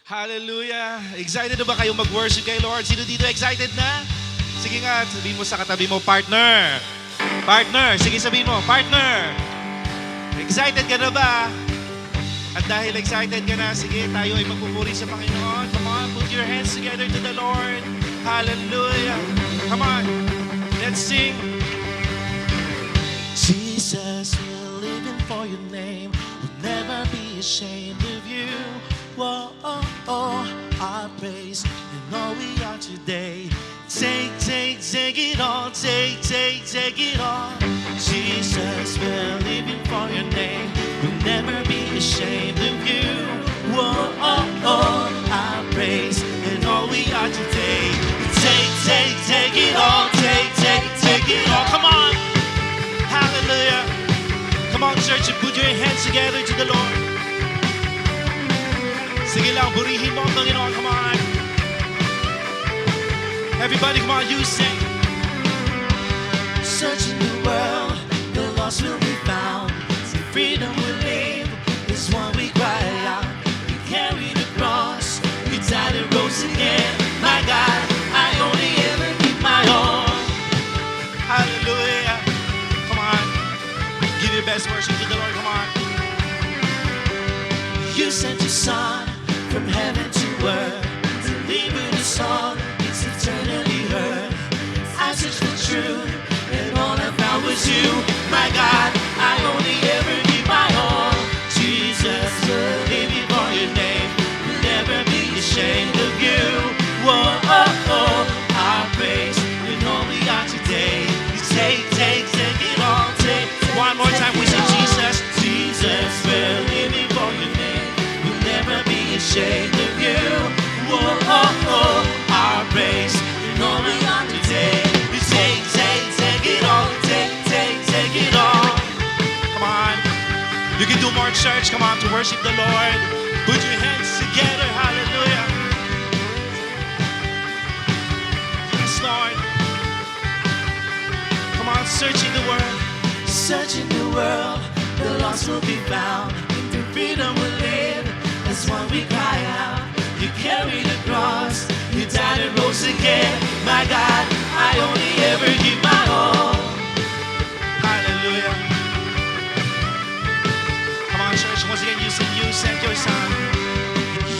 Hallelujah! Excited na ba kayong mag-worship kay Lord? Sino dito excited na? Sige nga, sabihin mo sa katabi mo, partner. Partner, sige sabihin mo, partner. Excited ka na ba? At dahil excited ka na, sige, tayo ay magpupuri sa Panginoon. Come on, put your hands together to the Lord. Hallelujah! Come on, let's sing. Jesus, we're living for your name. We'll never be ashamed of you. Whoa, our praise and all we are today. Take it all. Take it all. Jesus, we're living for your name. We'll never be ashamed of you. Whoa, our praise and all we are today. Take it all. Take it all. Come on. Hallelujah. Come on, church, and put your hands together to the Lord. Sige lang, burihin mo ang Panginoon. Come on. Everybody, come on, you sing. Searching the world, the lost will be found. See, freedom will live is what we cry out. You carry the cross, you died and rose again. My God, I only ever give my all. Hallelujah. Come on. Give your best worship to the Lord. Come on. You sent your son from heaven to earth, to leave with a song, it's eternally heard. I searched for truth, and all I found was you. My God, I only ever give my all. Jesus, we're living for your name. We'll never be ashamed of you. Whoa, our praise, and all we are today. You take it all. Take. One more time, we say Jesus, Jesus, we're living for your name. We'll never be ashamed of you. Whoa, our praise and all we are today. You take it all. Take it all. Come on. You can do more, church. Come on, to worship the Lord. Put your hands together. Hallelujah. Yes, Lord. Come on, searching the world. Searching the world. The lost will be found. The freedom will live. That's why we cry out. You carry the cross, you died and rose again. My God, I only ever give my all. Hallelujah. Come on, church, once again, you sent your son.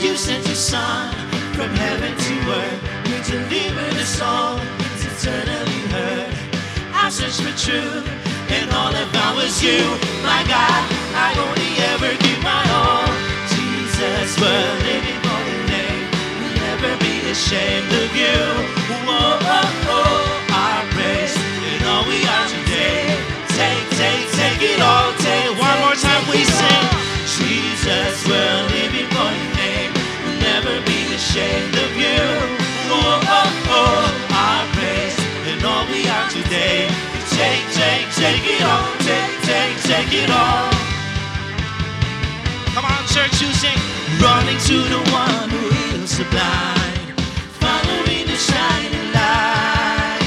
You sent your son from heaven to earth. You delivered us all, it's eternally heard. I searched for truth, and all I found was you. My God, I only ever give my all. Jesus, we're living for your name. We'll never be ashamed of you. Whoa, our praise and all we are today. Take it all. Take one more time we sing. Jesus, we're living for your name. We'll never be ashamed of you. Whoa, our praise and all we are today. Take it all. Take it all. Come on, church, you sing. Running to the one who heals the blind, following the shining light.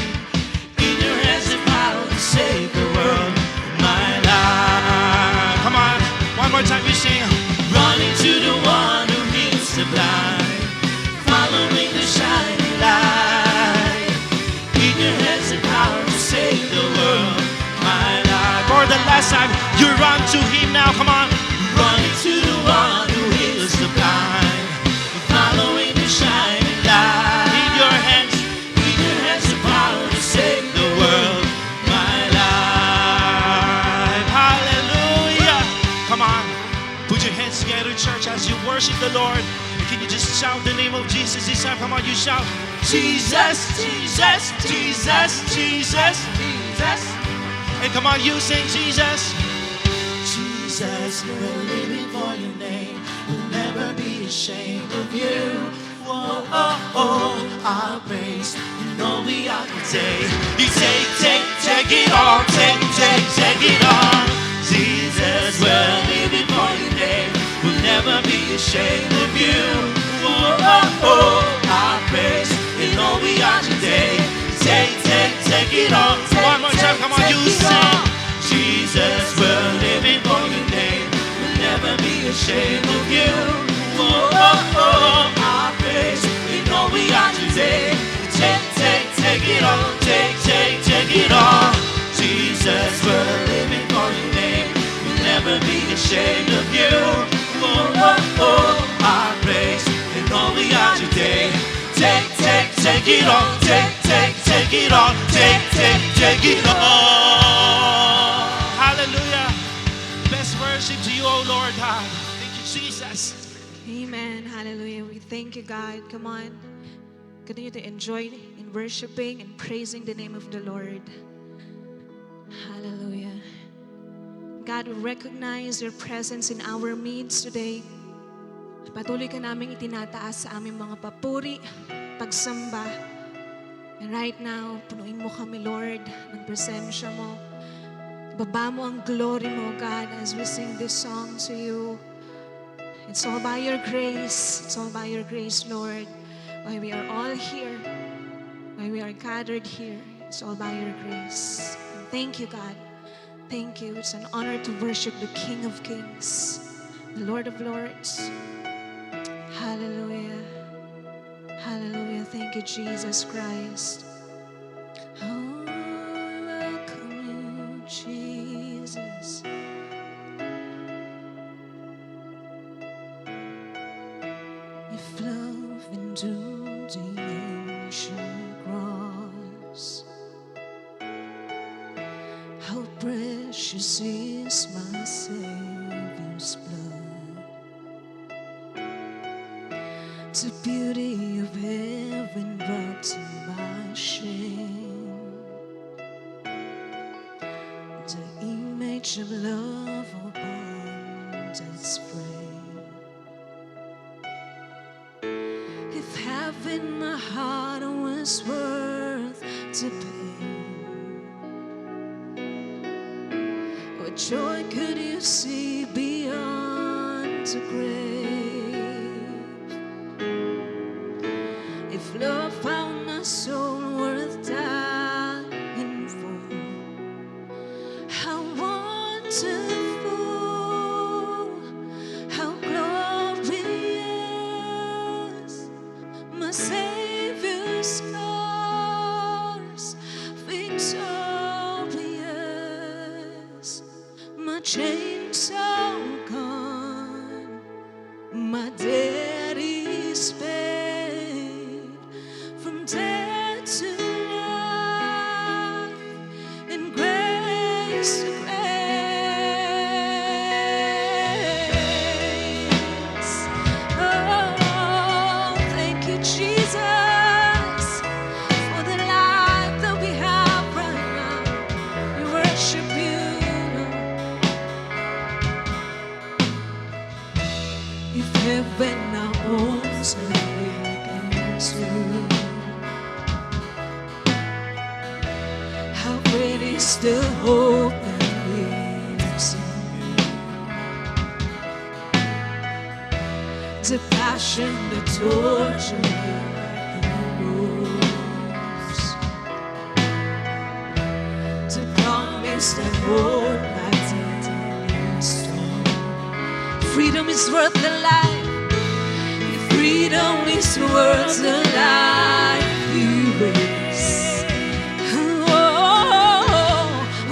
In your hands the power to save the world, my life. Come on, one more time, you sing. Running to the one who heals the blind, following the shining light. In your hands the power to save the world, my life. For the last time, you run to him now, come on. Running to the one who heals the blind, following the shining light. In your hands the power to save the world, my life. Hallelujah. Come on, put your hands together, church, as you worship the Lord. Can you just shout the name of Jesus this time? Come on, you shout, Jesus, Jesus, Jesus, Jesus, Jesus. And come on, you sing Jesus. Jesus, we're living for your name. We'll never be ashamed of you. Whoa, our praise, you know we are today. You take it all. Take it all. Jesus, we're living for your name. We'll never be ashamed of you. Whoa, our praise, you know we are today. Take it all. One more time, come on, you sing. Jesus, we're living for your name. We'll never be ashamed of you. Whoa, be ashamed of you. Oh, oh, oh, our praise and all we are today. Take it all, take it all, take it all. Hallelujah. Best worship to you, oh Lord God. Thank you, Jesus. Amen. Hallelujah. We thank you, God. Come on. Continue to enjoy in worshiping and praising the name of the Lord. Hallelujah. God, we recognize your presence in our midst today. Patuloy ka naming itinataas sa aming mga papuri, pagsamba. And right now, punuin mo kami, Lord, ng presensya mo. Baba mo ang glory mo, God, as we sing this song to you. It's all by your grace. It's all by your grace, Lord. Why we are all here, why we are gathered here, it's all by your grace. And thank you, God. Thank you. It's an honor to worship the King of Kings, the Lord of Lords. Hallelujah. Hallelujah. Thank you, Jesus Christ. Oh, welcome you, Jesus. You flow into the ocean cross. How precious is my Savior's blood. The beauty of heaven brought to my shame. The image of love upon its frame. If having my heart was worth to pay, what joy could you see beyond the grave? If love found my soul worth dying for, how wonderful, how glorious, my Savior's scars, victorious, my chains are gone, my debt is paid, from death to life, and grace to grace. Oh, thank you, Jesus, for the life that we have right now. We worship you, Lord. If heaven now owns a vacancy, how great is the hope that lives in you. The passion, the torture, the rose, the promise that won't light in stone. Freedom is worth the life. Freedom is worth the life you raise.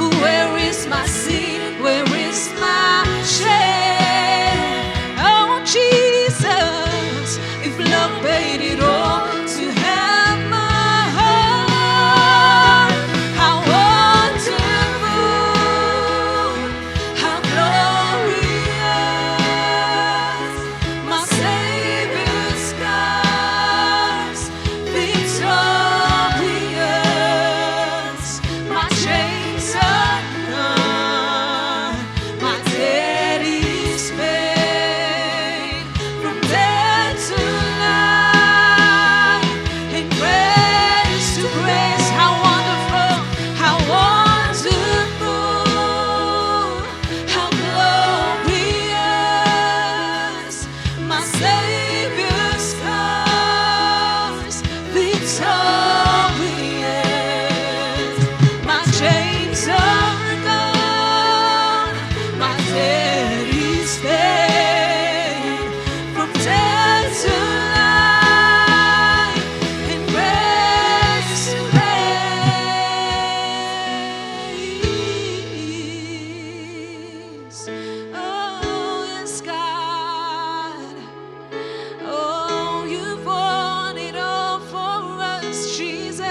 Oh, where is my sin? Where is my shame? Oh, Jesus, if love paid it all to have my heart, how wonderful, how glorious, my Savior's scars, victorious, my chains are gone, my debt is paid, from death to life, and grace to grace. How wonderful, how wonderful, how glorious, my Savior's scars, victorious, my chains are gone, my debt is paid, from death to life, and grace to grace. Oh, us, God. Oh, you've won it all for us, Jesus.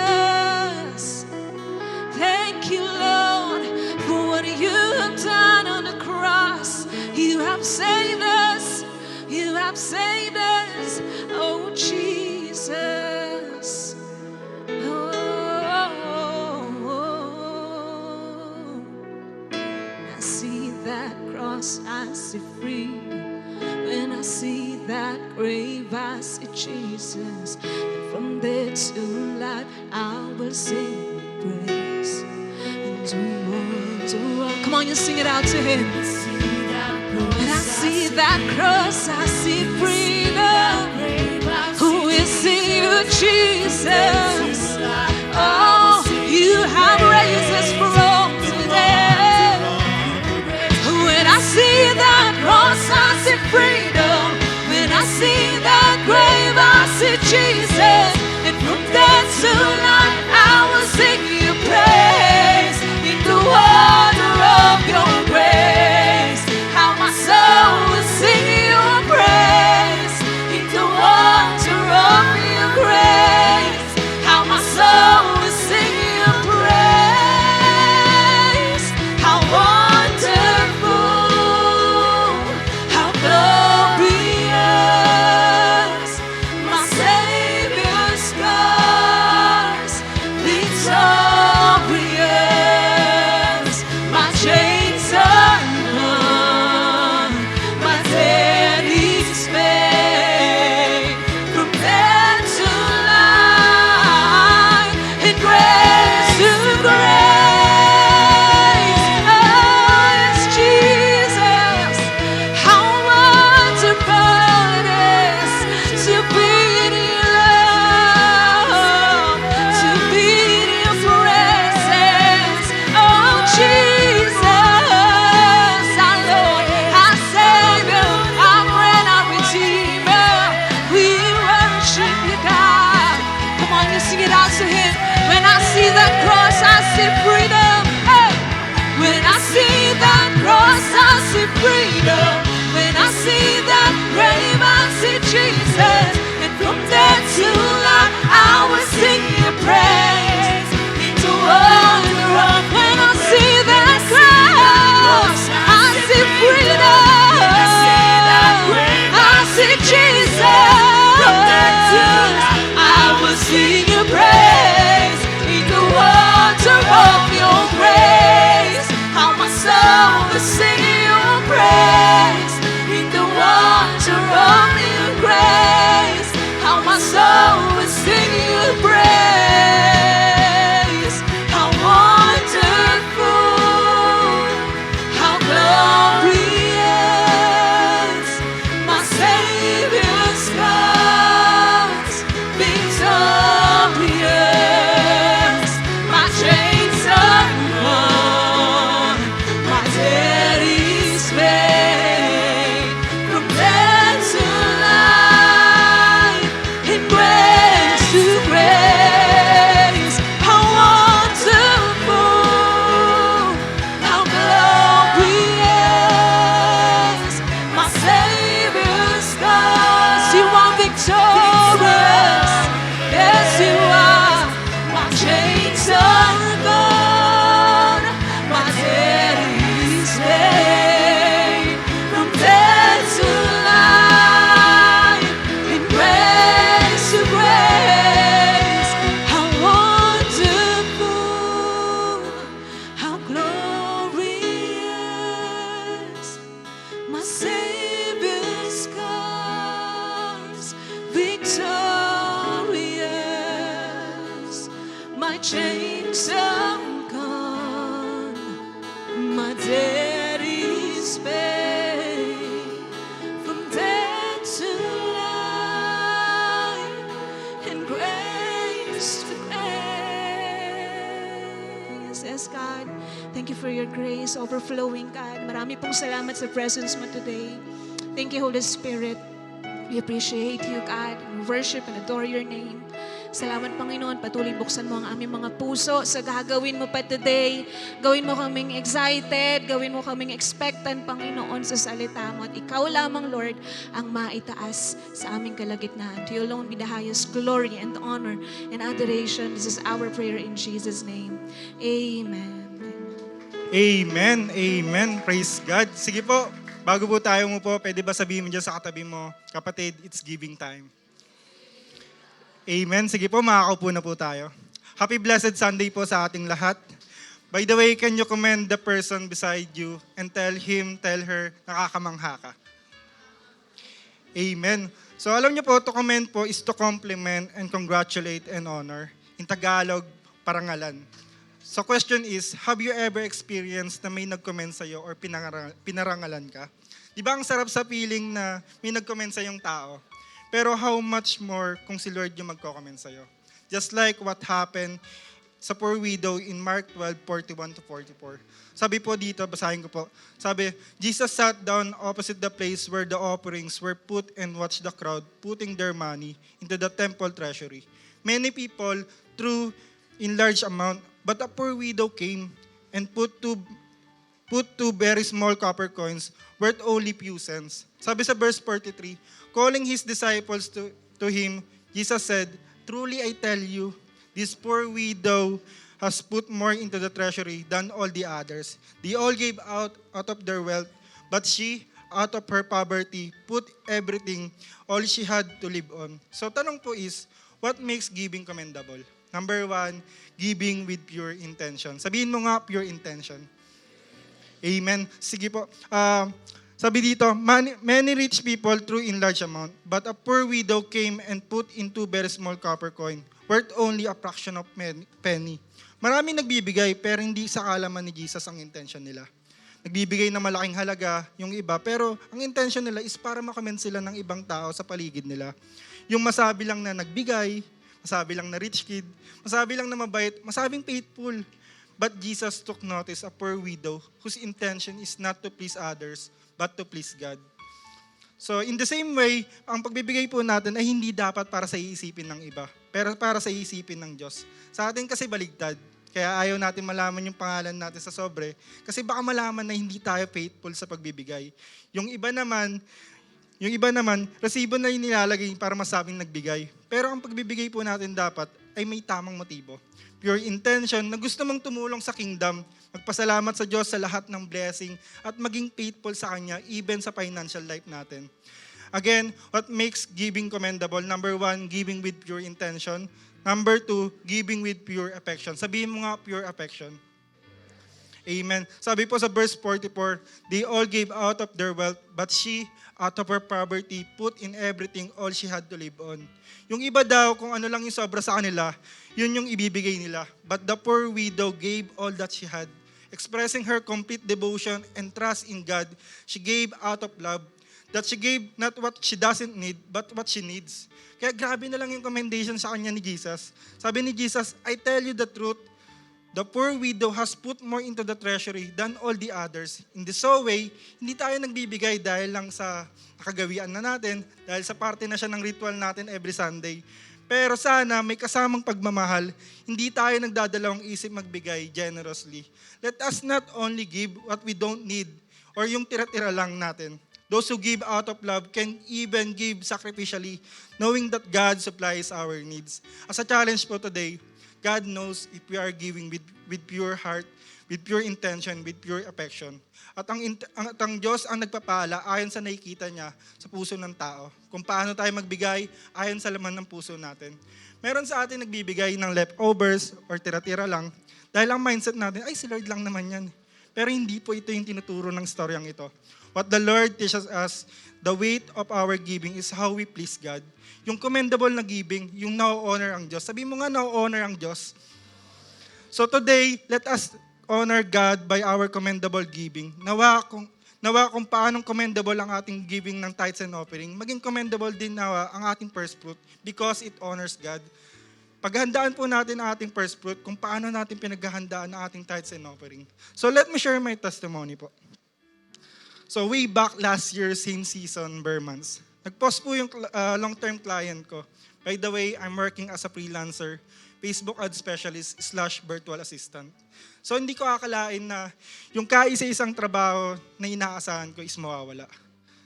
Thank you, Lord, for what you have done on the cross. You have saved us. You have saved us. Oh, Jesus. Oh, I see that cross, I see freedom. When I see that grave, I see Jesus. And from there to life, I will sing praise. And come on, you sing it out to Him. When I see that cross, I see freedom. Who is in you, Jesus? Oh, you have raised us from today. When I see that cross, I see freedom. When I see that grave, I see Jesus. And from death to life, I will sing you praise. In the wonder of your grace, how my soul will sing your praise. In the wonder of your grace, how my soul will sing your praise. How wonderful, how glorious, my Savior's scars, victorious, my chains undone, my debt is paid, from death to life, and grace to grace. Oh, yes, Jesus, how wonderful it is to be in your love, to be in your presence. Oh, Jesus, our Lord, our Savior, our friend, our Redeemer. We worship you, God. Come on, you sing it out to Him. When I see that cross, I see freedom. Hey! When I see that cross, I see freedom. When I see that grave, I see Jesus. And from death to life, I will sing your praise. Into wonder of when I see that cross, I see freedom. I see Jesus. I will sing your praise. In the wonder of your grace, how my soul will sing your praise. In the wonder of your grace, how my soul will sing your praise. How wonderful, how glorious, my Savior's scars, victorious, my chains undone, my debt is paid, from death to life, and grace to grace. How wonderful, how glorious, my Savior's scars. You are victorious, yes you are. My chains are gone, my debt is paid, from death to life, in grace to grace. How wonderful, how glorious, my Savior's scars, victorious, my chains are gone, my debt is paid, from death to life, and grace to grace. Yes, God, thank you for your grace overflowing, God. Marami pong salamat sa presence mo today. Thank you, Holy Spirit. We appreciate you, God. We worship and adore your name. Salamat, Panginoon. Patuloy buksan mo ang aming mga puso sa gagawin mo pa today. Gawin mo kaming excited, gawin mo kaming expectant, Panginoon, sa salita mo. At ikaw lamang, Lord, ang maitaas sa aming kalagitnaan. To you alone be the highest glory and honor and adoration. This is our prayer in Jesus' name. Amen. Amen. Amen. Praise God. Sige po, bago po tayo mo po, pwede ba sabihin mo dyan sa katabi mo, kapatid, it's giving time. Amen. Sige po, makakaupo na po tayo. Happy Blessed Sunday po sa ating lahat. By the way, can you commend the person beside you and tell him, tell her, nakakamangha ka? Amen. So alam niyo po, to commend po is to compliment and congratulate and honor. In Tagalog, parangalan. So question is, have you ever experienced na may nag-comment sa'yo or pinarangalan ka? Di ba ang sarap sa feeling na may nag-comment sa yung tao? Pero how much more kung si Lord yung magko-comment sa'yo? Just like what happened sa poor widow in Mark 12:41-44. Sabi po dito, basahin ko po. Sabi, Jesus sat down opposite the place where the offerings were put and watched the crowd putting their money into the temple treasury. Many people threw in large amount, but a poor widow came and put two very small copper coins worth only few cents. Sabi sa verse 43, calling his disciples to him, Jesus said, truly I tell you, this poor widow has put more into the treasury than all the others. They all gave out of their wealth, but she, out of her poverty, put everything, all she had to live on. So tanong po is, what makes giving commendable? Number 1, giving with pure intention. Sabihin mo nga, pure intention. Amen. Sige po. Sabi dito, many rich people threw in large amount, but a poor widow came and put in 2 very small copper coin, worth only a fraction of penny. Maraming nagbibigay, pero hindi sa kalaman ni Jesus ang intention nila. Nagbibigay na malaking halaga yung iba, pero ang intention nila is para makomment sila ng ibang tao sa paligid nila. Yung masabi lang na nagbigay, masabi lang na rich kid, masabi lang na mabait, masabing faithful. But Jesus took notice a poor widow whose intention is not to please others, but to please God. So in the same way, ang pagbibigay po natin ay hindi dapat para sa iisipin ng iba, pero para sa iisipin ng Diyos. Sa atin kasi baligtad, kaya ayaw natin malaman yung pangalan natin sa sobre, kasi baka malaman na hindi tayo faithful sa pagbibigay. Yung iba naman, resibo na yung nilalagay para masabing nagbigay. Pero ang pagbibigay po natin dapat ay may tamang motibo. Pure intention na gusto mong tumulong sa kingdom, magpasalamat sa Diyos sa lahat ng blessing at maging faithful sa Kanya even sa financial life natin. Again, what makes giving commendable? Number 1, giving with pure intention. Number 2, giving with pure affection. Sabihin mo nga, pure affection. Amen. Sabi po sa verse 44, they all gave out of their wealth, but she, out of her poverty, put in everything all she had to live on. Yung iba daw, kung ano lang yung sobra sa kanila, yun yung ibibigay nila. But the poor widow gave all that she had. Expressing her complete devotion and trust in God, she gave out of love, that she gave not what she doesn't need, but what she needs. Kaya grabe na lang yung commendation sa kanya ni Jesus. Sabi ni Jesus, I tell you the truth, the poor widow has put more into the treasury than all the others. In this way, hindi tayo nagbibigay dahil lang sa nakagawian na natin, dahil sa parte na siya ng ritual natin every Sunday. Pero sana may kasamang pagmamahal, hindi tayo nagdadalawang isip magbigay generously. Let us not only give what we don't need or yung tira-tira lang natin. Those who give out of love can even give sacrificially, knowing that God supplies our needs. As a challenge po today, God knows if we are giving with pure heart, with pure intention, with pure affection. At ang Diyos ang nagpapala ayon sa nakikita niya sa puso ng tao. Kung paano tayo magbigay ayon sa laman ng puso natin. Meron sa atin nagbibigay ng leftovers or tira-tira lang dahil ang mindset natin, ay si Lord lang naman yan. Pero hindi po ito yung tinuturo ng storyang ito. What the Lord teaches us, the weight of our giving is how we please God. Yung commendable na giving, yung na-honor ang Diyos. Sabi mo nga, na-honor ang Diyos. So today, let us honor God by our commendable giving. Nawa kung paanong commendable ang ating giving ng tithes and offering, maging commendable din nawa ang ating first fruit because it honors God. Paghandaan po natin ang ating first fruit kung paano natin pinaghahandaan ang ating tithes and offering. So let me share my testimony po. So way back last year, same season, bare months, nag-post po yung long-term client ko. By the way, I'm working as a freelancer, Facebook ad specialist / virtual assistant. So hindi ko akalain na yung kaisa-isang trabaho na inaasahan ko is mawawala.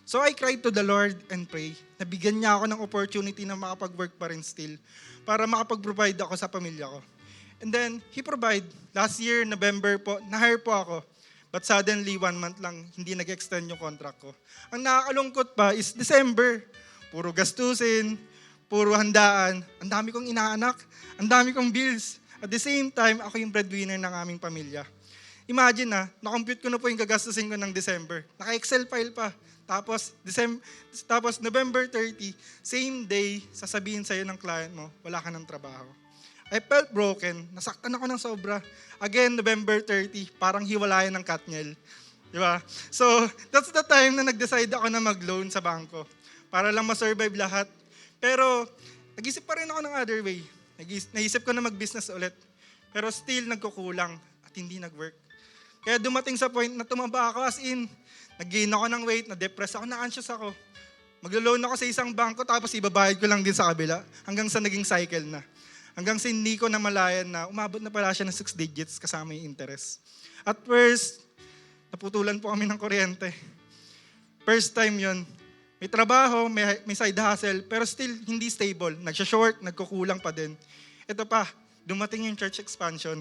So I cried to the Lord and pray na bigyan niya ako ng opportunity na makapag-work pa rin still para makapag-provide ako sa pamilya ko. And then, He provide. Last year, November po, na-hire po ako. But suddenly, 1 month lang, hindi nag-extend yung contract ko. Ang nakakalungkot pa is December. Puro gastusin, puro handaan. Ang dami kong inaanak, ang dami kong bills. At the same time, ako yung breadwinner ng aming pamilya. Imagine na-compute ko na po yung gagastusin ko ng December. Naka-Excel file pa. Tapos November 30, same day, sasabihin sa'yo ng client mo, wala ka ng trabaho. I felt broken. Nasaktan ako ng sobra. Again, November 30, parang hiwalayan ng Katniel. Di ba? So, that's the time na nag-decide ako na mag-loan sa bangko para lang ma-survive lahat. Pero, nag-isip pa rin ako ng other way. Naisip ko na mag-business ulit. Pero still, nagkukulang at hindi nag-work. Kaya dumating sa point na tumaba ako as in, nag-gain ako ng weight, na-depress ako, na-anxious ako. Maglo-loan ako sa isang bangko tapos ibabayad ko lang din sa kabila hanggang sa naging cycle na. Hanggang sa hindi ko namalayan na umabot na pala siya ng 6 digits kasama yung interest. At first, naputulan po kami ng kuryente. First time yon. May trabaho, may side hustle, pero still hindi stable. Nagsha-short, nagkukulang pa din. Ito pa, dumating yung church expansion.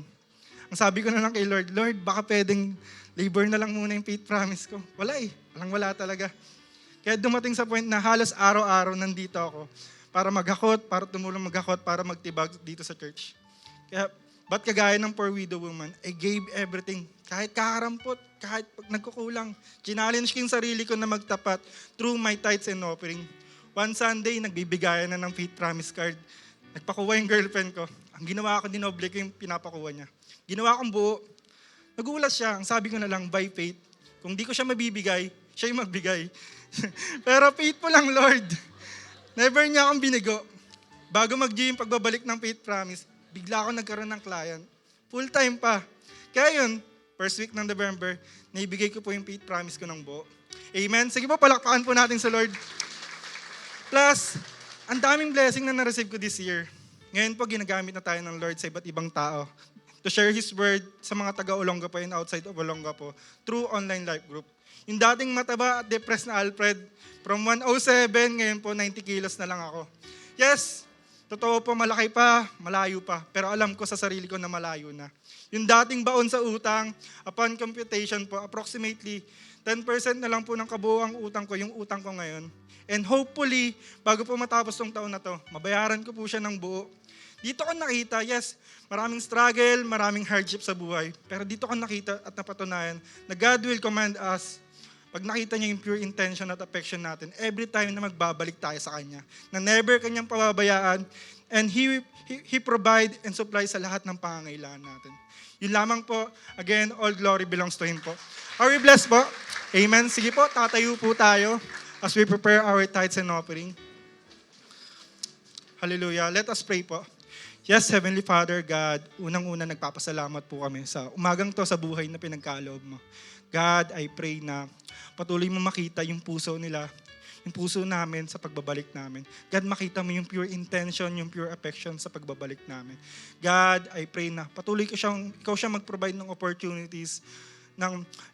Ang sabi ko na lang kay Lord, Lord, baka pwedeng labor na lang muna yung faith promise ko. Wala wala talaga. Kaya dumating sa point na halos araw-araw nandito ako para maghakot, para tumulong maghakot, para magtibag dito sa church. Kaya, ba't kagaya ng poor widow woman, I gave everything. Kahit kakarampot, kahit nagkukulang. Challenge ko yung sarili ko na magtapat through my tithes and offering. One Sunday, nagbibigayan na ng faith promise card. Nagpakuha yung girlfriend ko. Ang ginawa ko, dinoble ko yung pinapakuha niya. Ginawa kong buo. Nagulat siya. Ang sabi ko na lang, by faith. Kung di ko siya mabibigay, siya yung magbigay. Pero faithful lang, Lord. Never niya akong binigo. Bago mag-gym, pagbabalik ng faith promise, bigla ako nagkaroon ng client. Full time pa. Kaya yun, first week ng November, naibigay ko po yung faith promise ko ng buo. Amen? Sige po, palakpakan po natin sa Lord. Plus, ang daming blessing na na-receive ko this year. Ngayon po, ginagamit na tayo ng Lord sa iba't ibang tao to share His word sa mga taga-Olonga po and outside of Olonga po through online life group. Yung dating mataba at depressed na Alfred, from 107, ngayon po 90 kilos na lang ako. Yes, totoo po, malaki pa, malayo pa. Pero alam ko sa sarili ko na malayo na. Yung dating baon sa utang, upon computation po, approximately 10% na lang po ng kabuuang utang ko, yung utang ko ngayon. And hopefully, bago po matapos tong taon na to, mabayaran ko po siya ng buo. Dito ko nakita, yes, maraming struggle, maraming hardship sa buhay. Pero dito ko nakita at napatunayan na God will command us. Pag nakita niya yung pure intention at affection natin, every time na magbabalik tayo sa Kanya, na never Kanyang pababayaan, and He provide and supply sa lahat ng pangangailangan natin. Yun lamang po, again, all glory belongs to Him po. Are we blessed po? Amen. Sige po, tatayo po tayo as we prepare our tithes and offering. Hallelujah. Let us pray po. Yes, Heavenly Father, God, unang-una nagpapasalamat po kami sa umagang to sa buhay na pinagkaloob mo. God, I pray na patuloy mo makita yung puso nila, yung puso namin sa pagbabalik namin. God, makita mo yung pure intention, yung pure affection sa pagbabalik namin. God, I pray na patuloy ikaw siya mag-provide ng opportunities,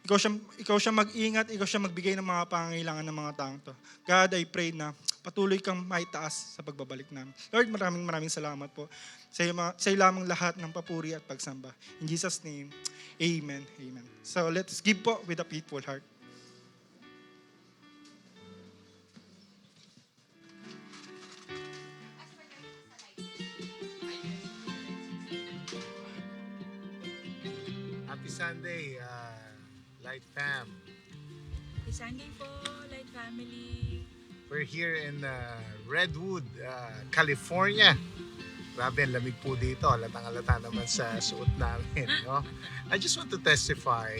ikaw siya mag-ingat, ikaw siya magbigay ng mga pangangailangan ng mga taong to. God, I pray na patuloy kang maitaas sa pagbabalik namin. Lord, maraming salamat po. Sa iyo lamang lahat ng papuri at pagsamba. In Jesus' name, Amen. Amen. So let's give po with a faithful heart. Happy Sunday, Light Fam. Happy Sunday po, Light Family. We're here in Redwood, California. Grabe, ang lamig po dito. Halatang-halata naman sa suot namin. No? I just want to testify,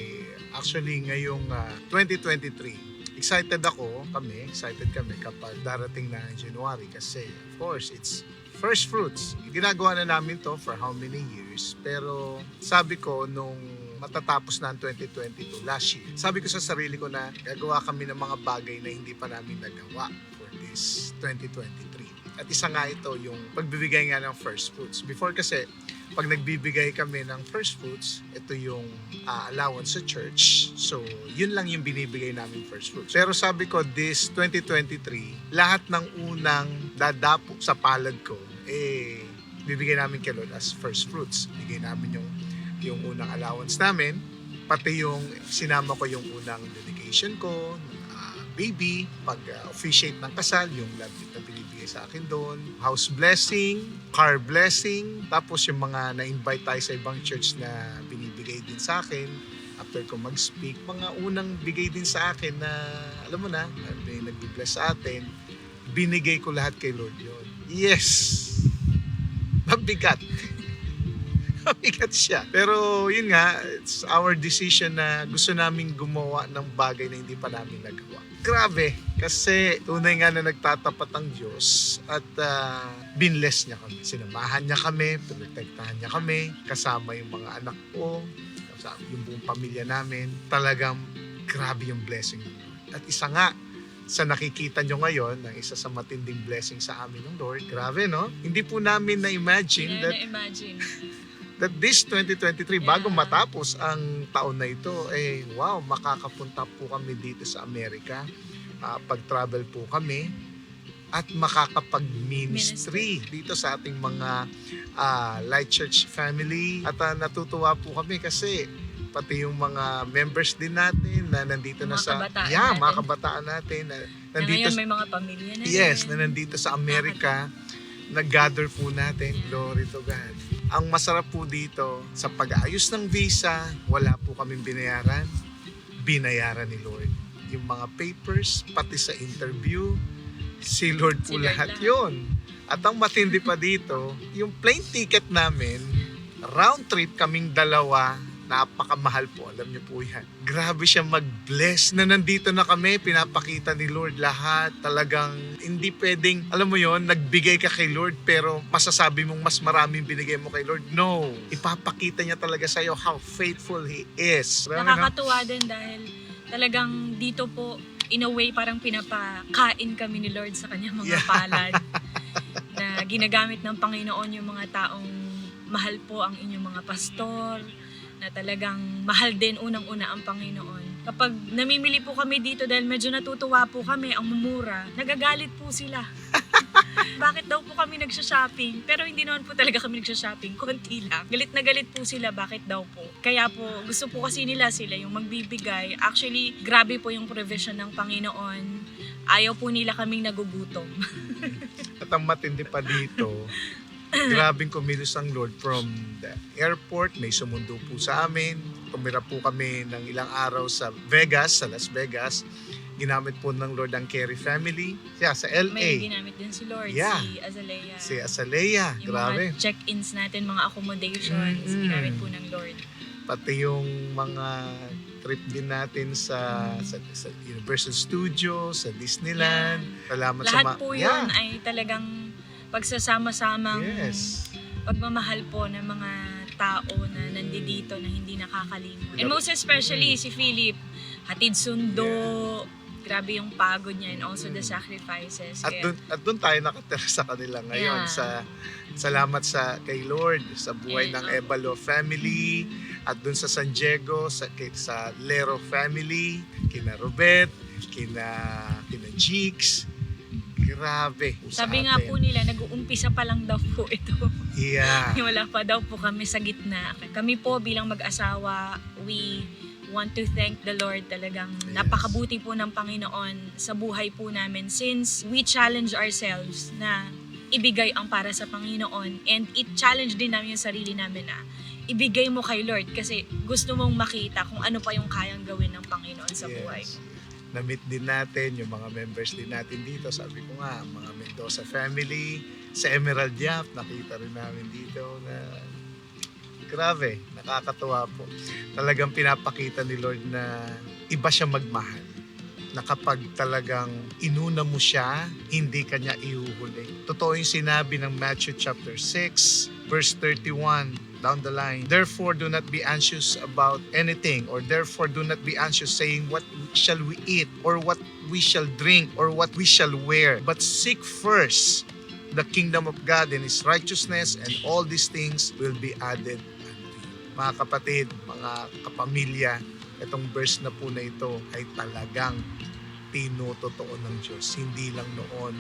actually ngayong 2023, excited kami kapag darating na January kasi of course, it's first fruits. Ginagawa na namin to for how many years, pero sabi ko nung matatapos na ang 2022 last year, sabi ko sa sarili ko na gagawa kami ng mga bagay na hindi pa namin nagawa for this 2023. At isa nga ito yung pagbibigay nga ng first fruits. Before kasi, pag nagbibigay kami ng first fruits, ito yung allowance sa church. So, yun lang yung binibigay namin first fruits. Pero sabi ko, this 2023, lahat ng unang dadapo sa palad ko, bibigay namin kay Lord as first fruits. Bigay namin yung unang allowance namin, pati yung sinama ko yung unang dedication ko, baby, pag-officiate ng kasal, yung love na binibigay sa akin doon, house blessing, car blessing, tapos yung mga na-invite tayo sa ibang church na binibigay din sa akin, after ko mag-speak, mga unang bigay din sa akin na, alam mo na, nag-bless sa atin, binigay ko lahat kay Lord yun. Yes! Mabigat. Mabigat siya. Pero yun nga, it's our decision na gusto naming gumawa ng bagay na hindi pa namin nagawa. Grabe, kasi tunay nga na nagtatapat ang Diyos at binless niya kami. Sinamahan niya kami, protektahan niya kami, kasama yung mga anak ko, kasama yung buong pamilya namin. Talagang grabe yung blessing ng Lord. At isa nga, sa nakikita nyo ngayon, ang isa sa matinding blessing sa amin ng Lord. Grabe, no? Hindi po namin na-imagine that this 2023, bago matapos ang taon na ito, wow, makakapunta po kami dito sa Amerika. Pag-travel po kami at makakapag-ministry dito sa ating mga Light Church family. At natutuwa po kami kasi pati yung mga members din natin na nandito na sa mga kabataan natin na nandito, ngayon may mga pamilya na na nandito sa Amerika, nag-gather po natin. Glory to God. Ang masarap po dito, sa pag-aayos ng visa, wala po kaming binayaran. Binayaran ni Lord. Yung mga papers, pati sa interview, si Lord po lahat yun. At ang matindi pa dito, yung plane ticket namin, round trip kaming dalawa, napakamahal po, alam niyo po yan. Grabe siya mag-bless na nandito na kami, pinapakita ni Lord lahat. Talagang hindi pwedeng, alam mo yon, nagbigay ka kay Lord pero masasabi mong mas maraming binigay mo kay Lord. No, ipapakita niya talaga sa'yo how faithful He is. Nakakatuwa din dahil talagang dito po, in a way, parang pinapakain kami ni Lord sa kanyang mga palad. Na ginagamit ng Panginoon yung mga taong mahal po ang inyong mga pastor, na talagang mahal din unang-una ang Panginoon. Kapag namimili po kami dito dahil medyo natutuwa po kami, ang mumura, nagagalit po sila. Bakit daw po kami nagsha-shopping? Pero hindi naman po talaga kami nagsha-shopping, konti lang. Galit na galit po sila, bakit daw po? Kaya po, gusto po kasi nila sila yung magbibigay. Actually, grabe po yung provision ng Panginoon. Ayaw po nila kaming nagugutom. At ang matindi pa dito, grabing kumilos ang Lord from the airport. May sumundo po sa amin. Tumira po kami ng ilang araw sa Vegas, sa Las Vegas. Ginamit po ng Lord ang Carey family. Sa LA. May ginamit din si Lord, si Azalea. Si Azalea, yung grabe. mga check-ins natin, mga accommodations, ginamit po ng Lord. Pati yung mga trip din natin sa Universal Studios, sa Disneyland. Salamat Lahat sa po yun ay talagang pagsasama-samang pagmamahal po ng mga tao na nandito na hindi nakakalimot. And most especially si Philip, hatid sundo, grabe yung pagod niya and also the sacrifices. At doon tayo nakatira sa kanila ngayon. Salamat kay Lord sa buhay ng Ebalo family at doon sa San Diego, sa Lero family, kina Robet, kina Jigs. Grabe. Sabi nga po nila, nag-uumpisa pa lang daw po ito. Wala pa daw po kami sa gitna. Kami po bilang mag-asawa, we want to thank the Lord. Talagang napakabuti po ng Panginoon sa buhay po namin since we challenge ourselves na ibigay ang para sa Panginoon and i-challenge din namin yung sarili namin na ibigay mo kay Lord kasi gusto mong makita kung ano pa yung kayang gawin ng Panginoon sa buhay. Na-meet din natin yung mga members din natin dito. Sabi ko nga, mga Mendoza family, sa Emerald Yap, nakita rin namin dito na grabe, nakakatuwa po. Talagang pinapakita ni Lord na iba siya magmahal. Na kapag talagang inuna mo siya, hindi kanya ihuhuli. Totoo yung sinabi ng Matthew chapter 6, verse 31, down the line. Therefore, do not be anxious about anything, or therefore do not be anxious saying, what shall we eat, or what we shall drink, or what we shall wear. But seek first the kingdom of God and His righteousness, and all these things will be added unto you. Mga kapatid, mga kapamilya, itong verse na po na ito ay talagang tinutotoo ng Diyos. Hindi lang noon,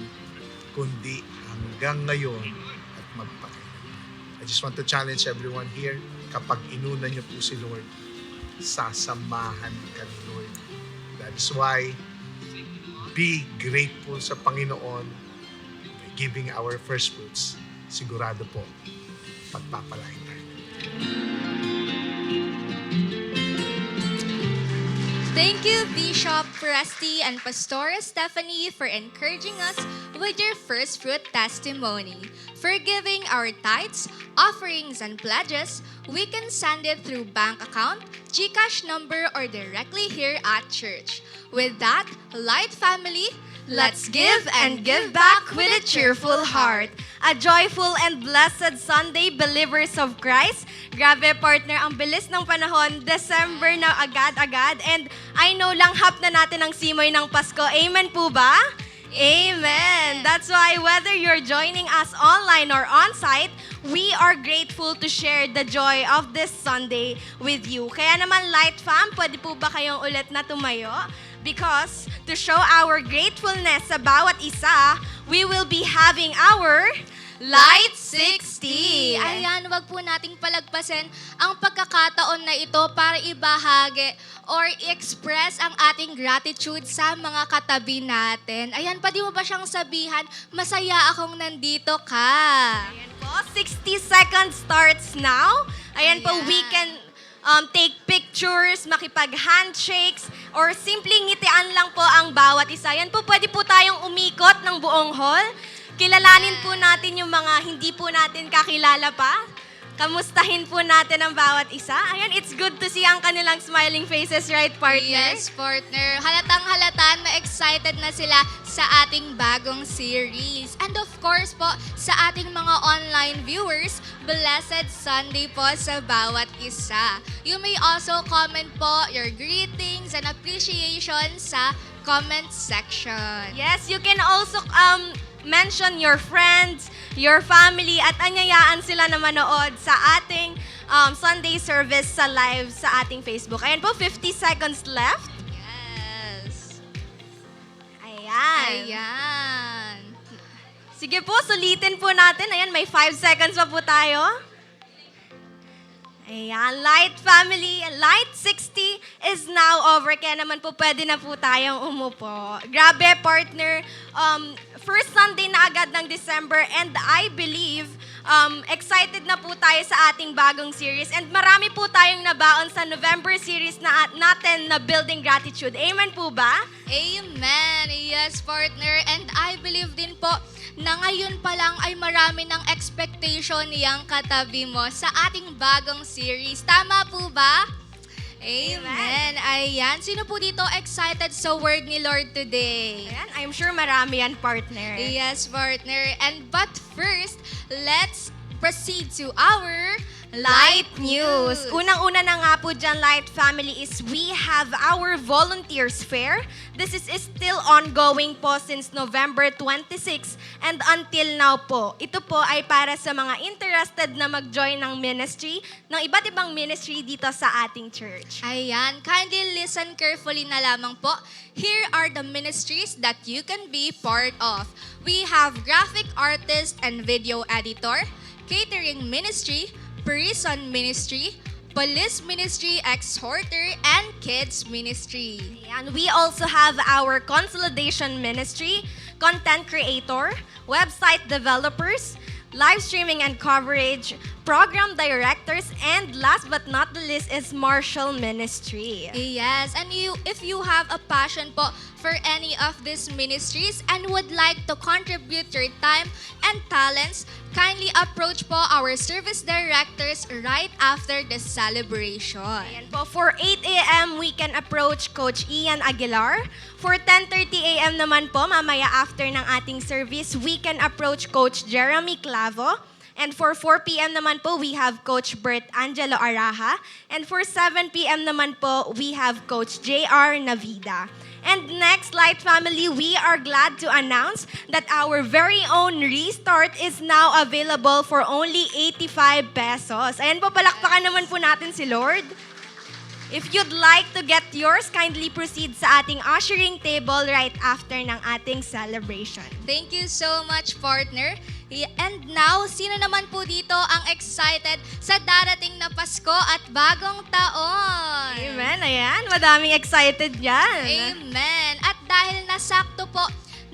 kundi hanggang ngayon at magpakailanman. I just want to challenge everyone here, kapag inuna niyo po si Lord, sasamahan ka ni Lord. That is why, be grateful sa Panginoon by giving our first fruits. Sigurado po, pagpapalain tayo. Thank you, Bishop Presti and Pastor Stephanie, for encouraging us with your first fruit testimony. For giving our tithes, offerings, and pledges, we can send it through bank account, GCash number, or directly here at church. With that, Light Family, let's give and give back with a cheerful heart. A joyful and blessed Sunday, believers of Christ. Grabe, partner, ang bilis ng panahon. December na agad-agad. And I know langhap na natin ang simoy ng Pasko. Amen po ba? Amen. That's why whether you're joining us online or on-site, we are grateful to share the joy of this Sunday with you. Kaya naman, Light Fam, pwede po ba kayong ulit na tumayo? Because to show our gratefulness sa bawat isa, we will be having our Light 60. Ayan, wag po nating palagpasin ang pagkakataon na ito para ibahagi or express ang ating gratitude sa mga katabi natin. Ayan, pwede mo ba siyang sabihan, masaya akong nandito ka. Ayan po, 60 seconds starts now. Ayan po, Ayan. we can take pictures, makipag-handshakes, or simpleng ngitian lang po ang bawat isa. Ayan po, pwede po tayong umikot ng buong hall. Kilalanin po natin yung mga hindi po natin kakilala pa. Kamustahin po natin ang bawat isa. Ayan, it's good to see ang kanilang smiling faces, right, partner? Yes, partner. Halatang-halata na excited na sila sa ating bagong series. And of course po, sa ating mga online viewers, blessed Sunday po sa bawat isa. You may also comment po your greetings and appreciation sa comment section. Yes, you can also mention your friends, your family, at anyayaan sila na manood sa ating Sunday service sa live sa ating Facebook. Ayan po, 50 seconds left. Yes. Ayan. Ayan. Sige po, sulitin po natin. Ayan, may 5 seconds pa po tayo. Ayan, Light Family, Light 60 is now over. Kaya naman po, pwede na po tayong umupo. Grabe, partner. First Sunday na agad ng December, and I believe excited na po tayo sa ating bagong series. And marami po tayong nabaon sa November series natin na Building Gratitude. Amen po ba? Amen. Yes, partner. And I believe din po na ngayon pa lang ay marami ng expectation niyang katabi mo sa ating bagong series. Tama po ba? Amen. Ayan. Sino po dito excited sa word ni Lord today? Ayan, I'm sure marami yan, partner. Yes, partner. But first, let's proceed to our Light News. Unang-una na nga po dyan, Light Family, is we have our Volunteers Fair. This is still ongoing po since November 26 and until now po. Ito po ay para sa mga interested na mag-join ng ministry, ng iba't ibang ministry dito sa ating church. Ayan, kindly listen carefully na lamang po. Here are the ministries that you can be part of. We have graphic artist and video editor, catering ministry, prison ministry, police ministry, exhorter, and kids ministry. And we also have our consolidation ministry, content creator, website developers, live streaming and coverage, program directors, and last but not the least is Marshall Ministry. Yes, and if you have a passion po for any of these ministries and would like to contribute your time and talents, kindly approach po our service directors right after the celebration. Ayan po, for 8 a.m. we can approach Coach Ian Aguilar. For 10:30 a.m. naman po, mamaya after ng ating service, we can approach Coach Jeremy Clavo. And for 4 p.m. naman po, we have Coach Bert Angelo Araha. And for 7 p.m. naman po, we have Coach J.R. Navida. And next, Light Family, we are glad to announce that our very own Restart is now available for only 85 pesos. Ayan po, palakpakan naman po natin si Lord. If you'd like to get yours, kindly proceed sa ating ushering table right after ng ating celebration. Thank you so much, partner. And now, sino naman po dito ang excited sa darating na Pasko at bagong taon? Amen, ayan. Madaming excited yan. Amen. At dahil nasakto po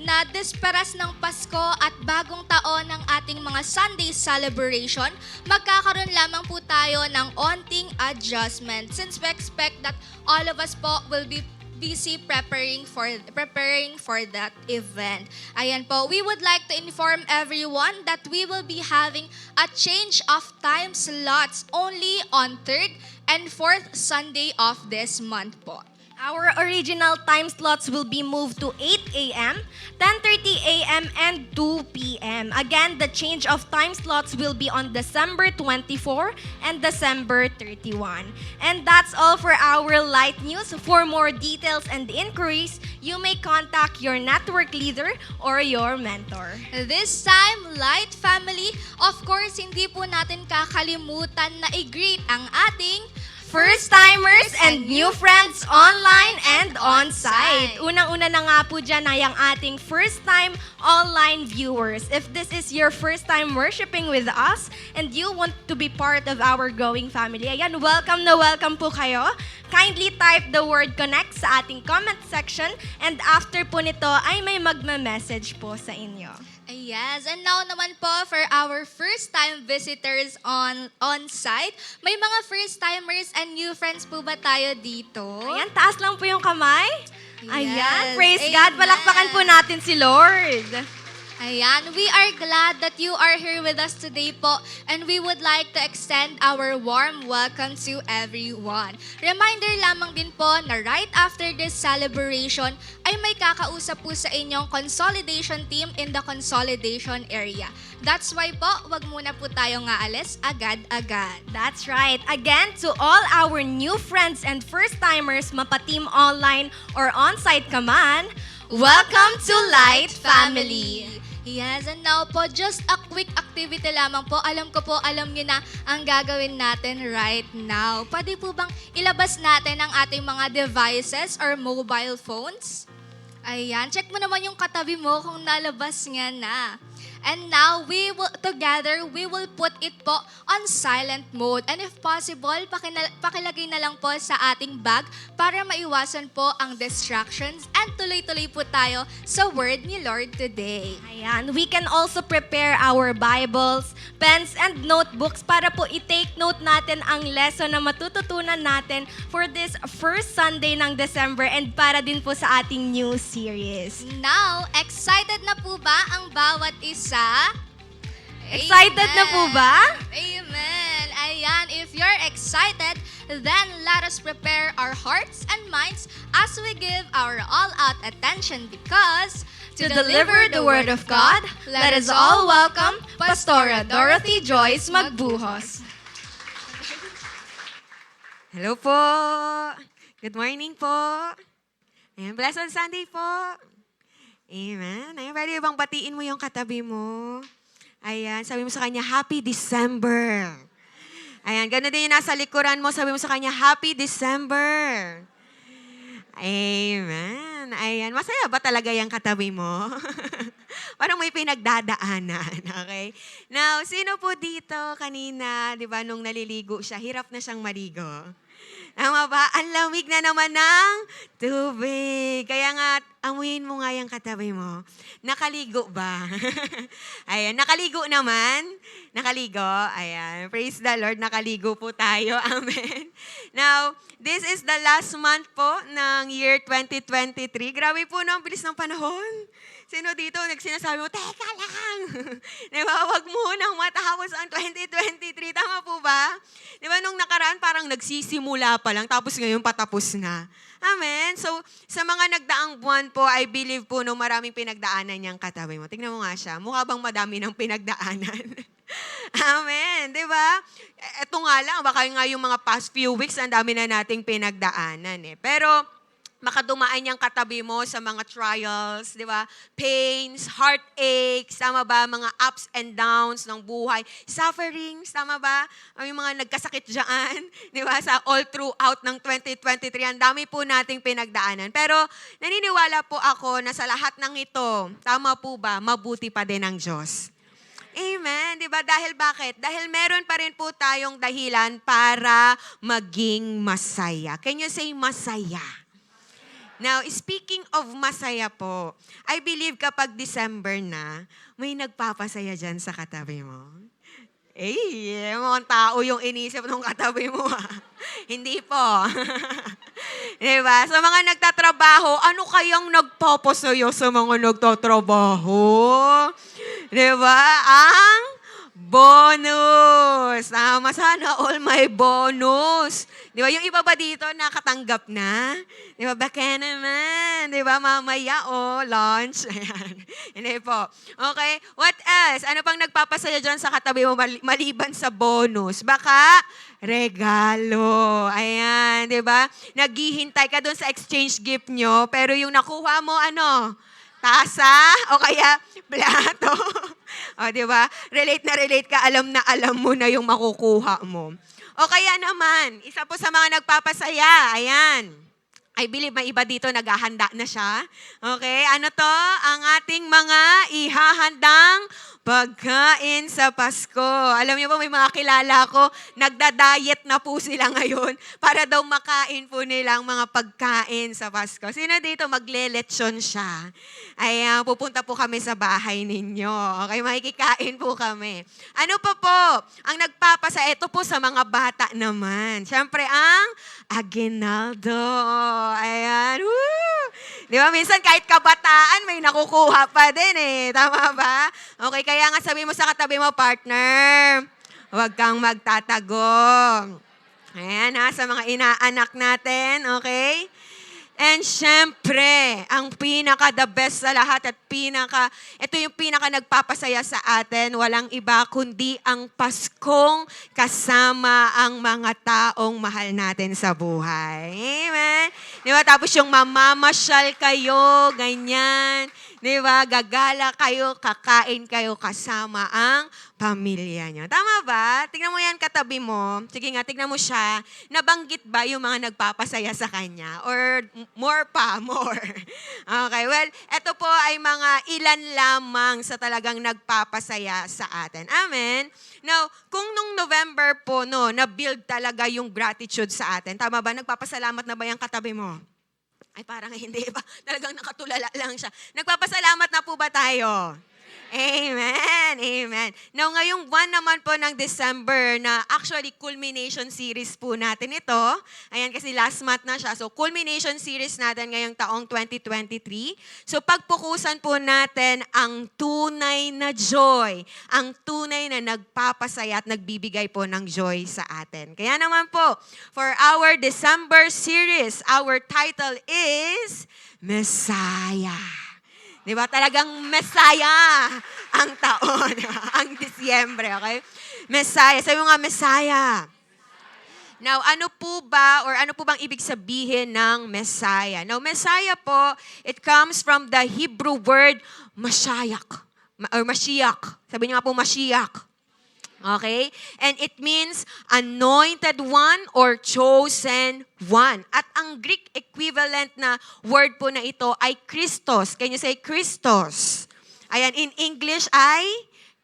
na disperas ng Pasko at bagong taon ng ating mga Sunday celebration, magkakaroon lamang po tayo ng onting adjustment since we expect that all of us po will be busy preparing for that event. Ayan po, we would like to inform everyone that we will be having a change of time slots only on 3rd and 4th Sunday of this month po. Our original time slots will be moved to 8 a.m., 10:30 a.m., and 2 p.m. Again, the change of time slots will be on December 24 and December 31. And that's all for our light news. For more details and inquiries, you may contact your network leader or your mentor. This time, Light Family, of course, hindi po natin kakalimutan na i-greet ang ating First-timers and new friends online and on-site. Unang-una na nga po dyan ay ang ating first-time online viewers. If this is your first time worshiping with us and you want to be part of our growing family, ayan, welcome na welcome po kayo. Kindly type the word connect sa ating comment section and after po nito ay may magme-message po sa inyo. Yes, and now naman po for our first-time visitors on-site, may mga first-timers and new friends po ba tayo dito? Ayan, taas lang po yung kamay. Ayan, Yes, praise God. amen. Palakpakan po natin si Lord. Ayan, we are glad that you are here with us today po and we would like to extend our warm welcome to everyone. Reminder lamang din po na right after this celebration ay may kakausap po sa inyong consolidation team in the consolidation area. That's why po, wag muna po tayong aalis agad-agad. That's right. Again, to all our new friends and first-timers, mapateam online or on-site ka man, welcome to Light Family. Yes, and now po, just a quick activity lamang po. Alam ko po, alam niyo na ang gagawin natin right now. Pwede po bang ilabas natin ang ating mga devices or mobile phones? Ayan, check mo naman yung katabi mo kung nalabas nga na. And now, we will put it po on silent mode. And if possible, pakilagay na lang po sa ating bag para maiwasan po ang distractions and tuloy-tuloy po tayo sa word ni Lord today. Ayan, we can also prepare our Bibles, pens, and notebooks para po i-take note natin ang lesson na matututunan natin for this first Sunday ng December and para din po sa ating new series. Now, excited na po ba ang bawat isa? Excited na po ba? Amen. Ayan, if you're excited, then let us prepare our hearts and minds as we give our all-out attention because To deliver the Word of God, let us all welcome Pastora Dorothy Joyce Magbuhos. Hello po. Good morning po. Ayan, blessed Sunday po. Amen. Ayan, pwede bang batiin mo yung katabi mo? Ayan, sabi mo sa kanya, Happy December. Ayan, gano'n din yung nasa likuran mo, sabi mo sa kanya, Happy December. Amen. Ayan, masaya ba talaga yung katabi mo? Parang may pinagdadaanan, okay? Now, sino po dito kanina, di ba, nung naliligo siya, hirap na siyang maligo? Tama ba? Ang lamig na naman ng tubig. Kaya nga, amuyin mo nga yung katabi mo. Nakaligo ba? Ayan, nakaligo naman. Nakaligo. Ayan, praise the Lord, nakaligo po tayo. Amen. Now, this is the last month po ng year 2023. Grabe po no, ang bilis ng panahon. Sino dito nagsinasabi mo, teka lang. Diba, wag mo nang matapos ang 2023. Tama po ba? Diba, nung nakaraan parang nagsisimula pa lang, tapos ngayon patapos na. Amen. So, sa mga nagdaang buwan po, I believe po no, maraming pinagdaanan niyang katabi mo. Tingnan mo nga siya. Mukha bang madami ng pinagdaanan? Amen. Diba? Ito nga lang, baka nga yung mga past few weeks, ang dami na nating pinagdaanan eh. Pero, makadumaan yung katabi mo sa mga trials, di ba? Pains, heartaches, tama ba? Mga ups and downs ng buhay. Sufferings, tama ba? Yung mga nagkasakit dyan, di ba? Sa all throughout ng 2023, ang dami po nating pinagdaanan. Pero naniniwala po ako na sa lahat ng ito, tama po ba? Mabuti pa din ang Diyos. Amen. Di ba? Dahil bakit? Dahil meron pa rin po tayong dahilan para maging masaya. Can you say masaya? Now, speaking of masaya po, I believe kapag December na, may nagpapasaya dyan sa katabi mo. Mga tao yung inisip ng katabi mo. Hindi po. Diba? Sa mga nagtatrabaho, ano kayang nagpapasaya sa mga nagtatrabaho? Diba? Ang bonus. Sana all my bonus. Di ba? Yung iba ba dito nakatanggap na? Di ba? Baka naman. Di ba? Mamaya, lunch. Ayan. Hindi po. Okay. What else? Ano pang nagpapasaya dyan sa katabi mo maliban sa bonus? Baka regalo. Ayan. Di ba? Naghihintay ka doon sa exchange gift nyo, pero yung nakuha mo, tasa o kaya plato. O, di ba? Relate ka, alam na alam mo na yung makukuha mo. O kaya naman, isa po sa mga nagpapasaya, ayan. I believe may iba dito naghahanda na siya. Okay, ano to? Ang ating mga ihahandang pagkain sa Pasko. Alam niyo po, may mga kilala ko, nagda-diet na po sila ngayon para daw makain po nilang mga pagkain sa Pasko. Sino dito magle-lechon siya? Ay, pupunta po kami sa bahay ninyo. Okay, makikikain po kami. Ano pa po? Ang nagpapasa, ito po sa mga bata naman. Siyempre, ang aguinaldo. Ayan. Woo! Di ba, minsan kahit kabataan, may nakukuha pa din eh. Tama ba? Okay, kaya nga sabi mo sa katabi mo, partner, huwag kang magtatagong. Ayan sa mga inaanak natin, okay? And syempre, ang pinaka-the best sa lahat at ito yung pinaka nagpapasaya sa atin, walang iba kundi ang Paskong kasama ang mga taong mahal natin sa buhay. Amen? Di ba? Tapos yung mamamasyal kayo, ganyan. Di ba? Gagala kayo, kakain kayo kasama ang pamilya nyo. Tama ba? Tignan mo yan katabi mo. Sige nga, tignan mo siya. Nabanggit ba yung mga nagpapasaya sa kanya? Or more pa? More. Okay, well, ito po ay mga ilan lamang sa talagang nagpapasaya sa atin. Amen? Now, kung nung November po, na-build talaga yung gratitude sa atin. Tama ba? Nagpapasalamat na ba yung katabi mo? Ay, parang hindi ba? Talagang nakatulala lang siya. Nagpapasalamat na po ba tayo? Amen. Amen. Now, ngayong buwan naman po ng December na actually culmination series po natin ito. Ayan, kasi last month na siya. So, culmination series natin ngayong taong 2023. So, pagpukusan po natin ang tunay na joy. Ang tunay na nagpapasaya at nagbibigay po ng joy sa atin. Kaya naman po, for our December series, our title is Messiah. Di ba? Talagang Messiah ang taon, ang Disyembre, okay? Messiah. Sabi mo nga, Messiah. Now, ano po bang ibig sabihin ng Messiah? Now, Messiah po, it comes from the Hebrew word Mashiach. Or Mashiach. Sabi niyo nga po, Mashiach. Okay? And it means anointed one or chosen one. At ang Greek equivalent na word po na ito ay Christos. Can you say Christos? Ayan, in English ay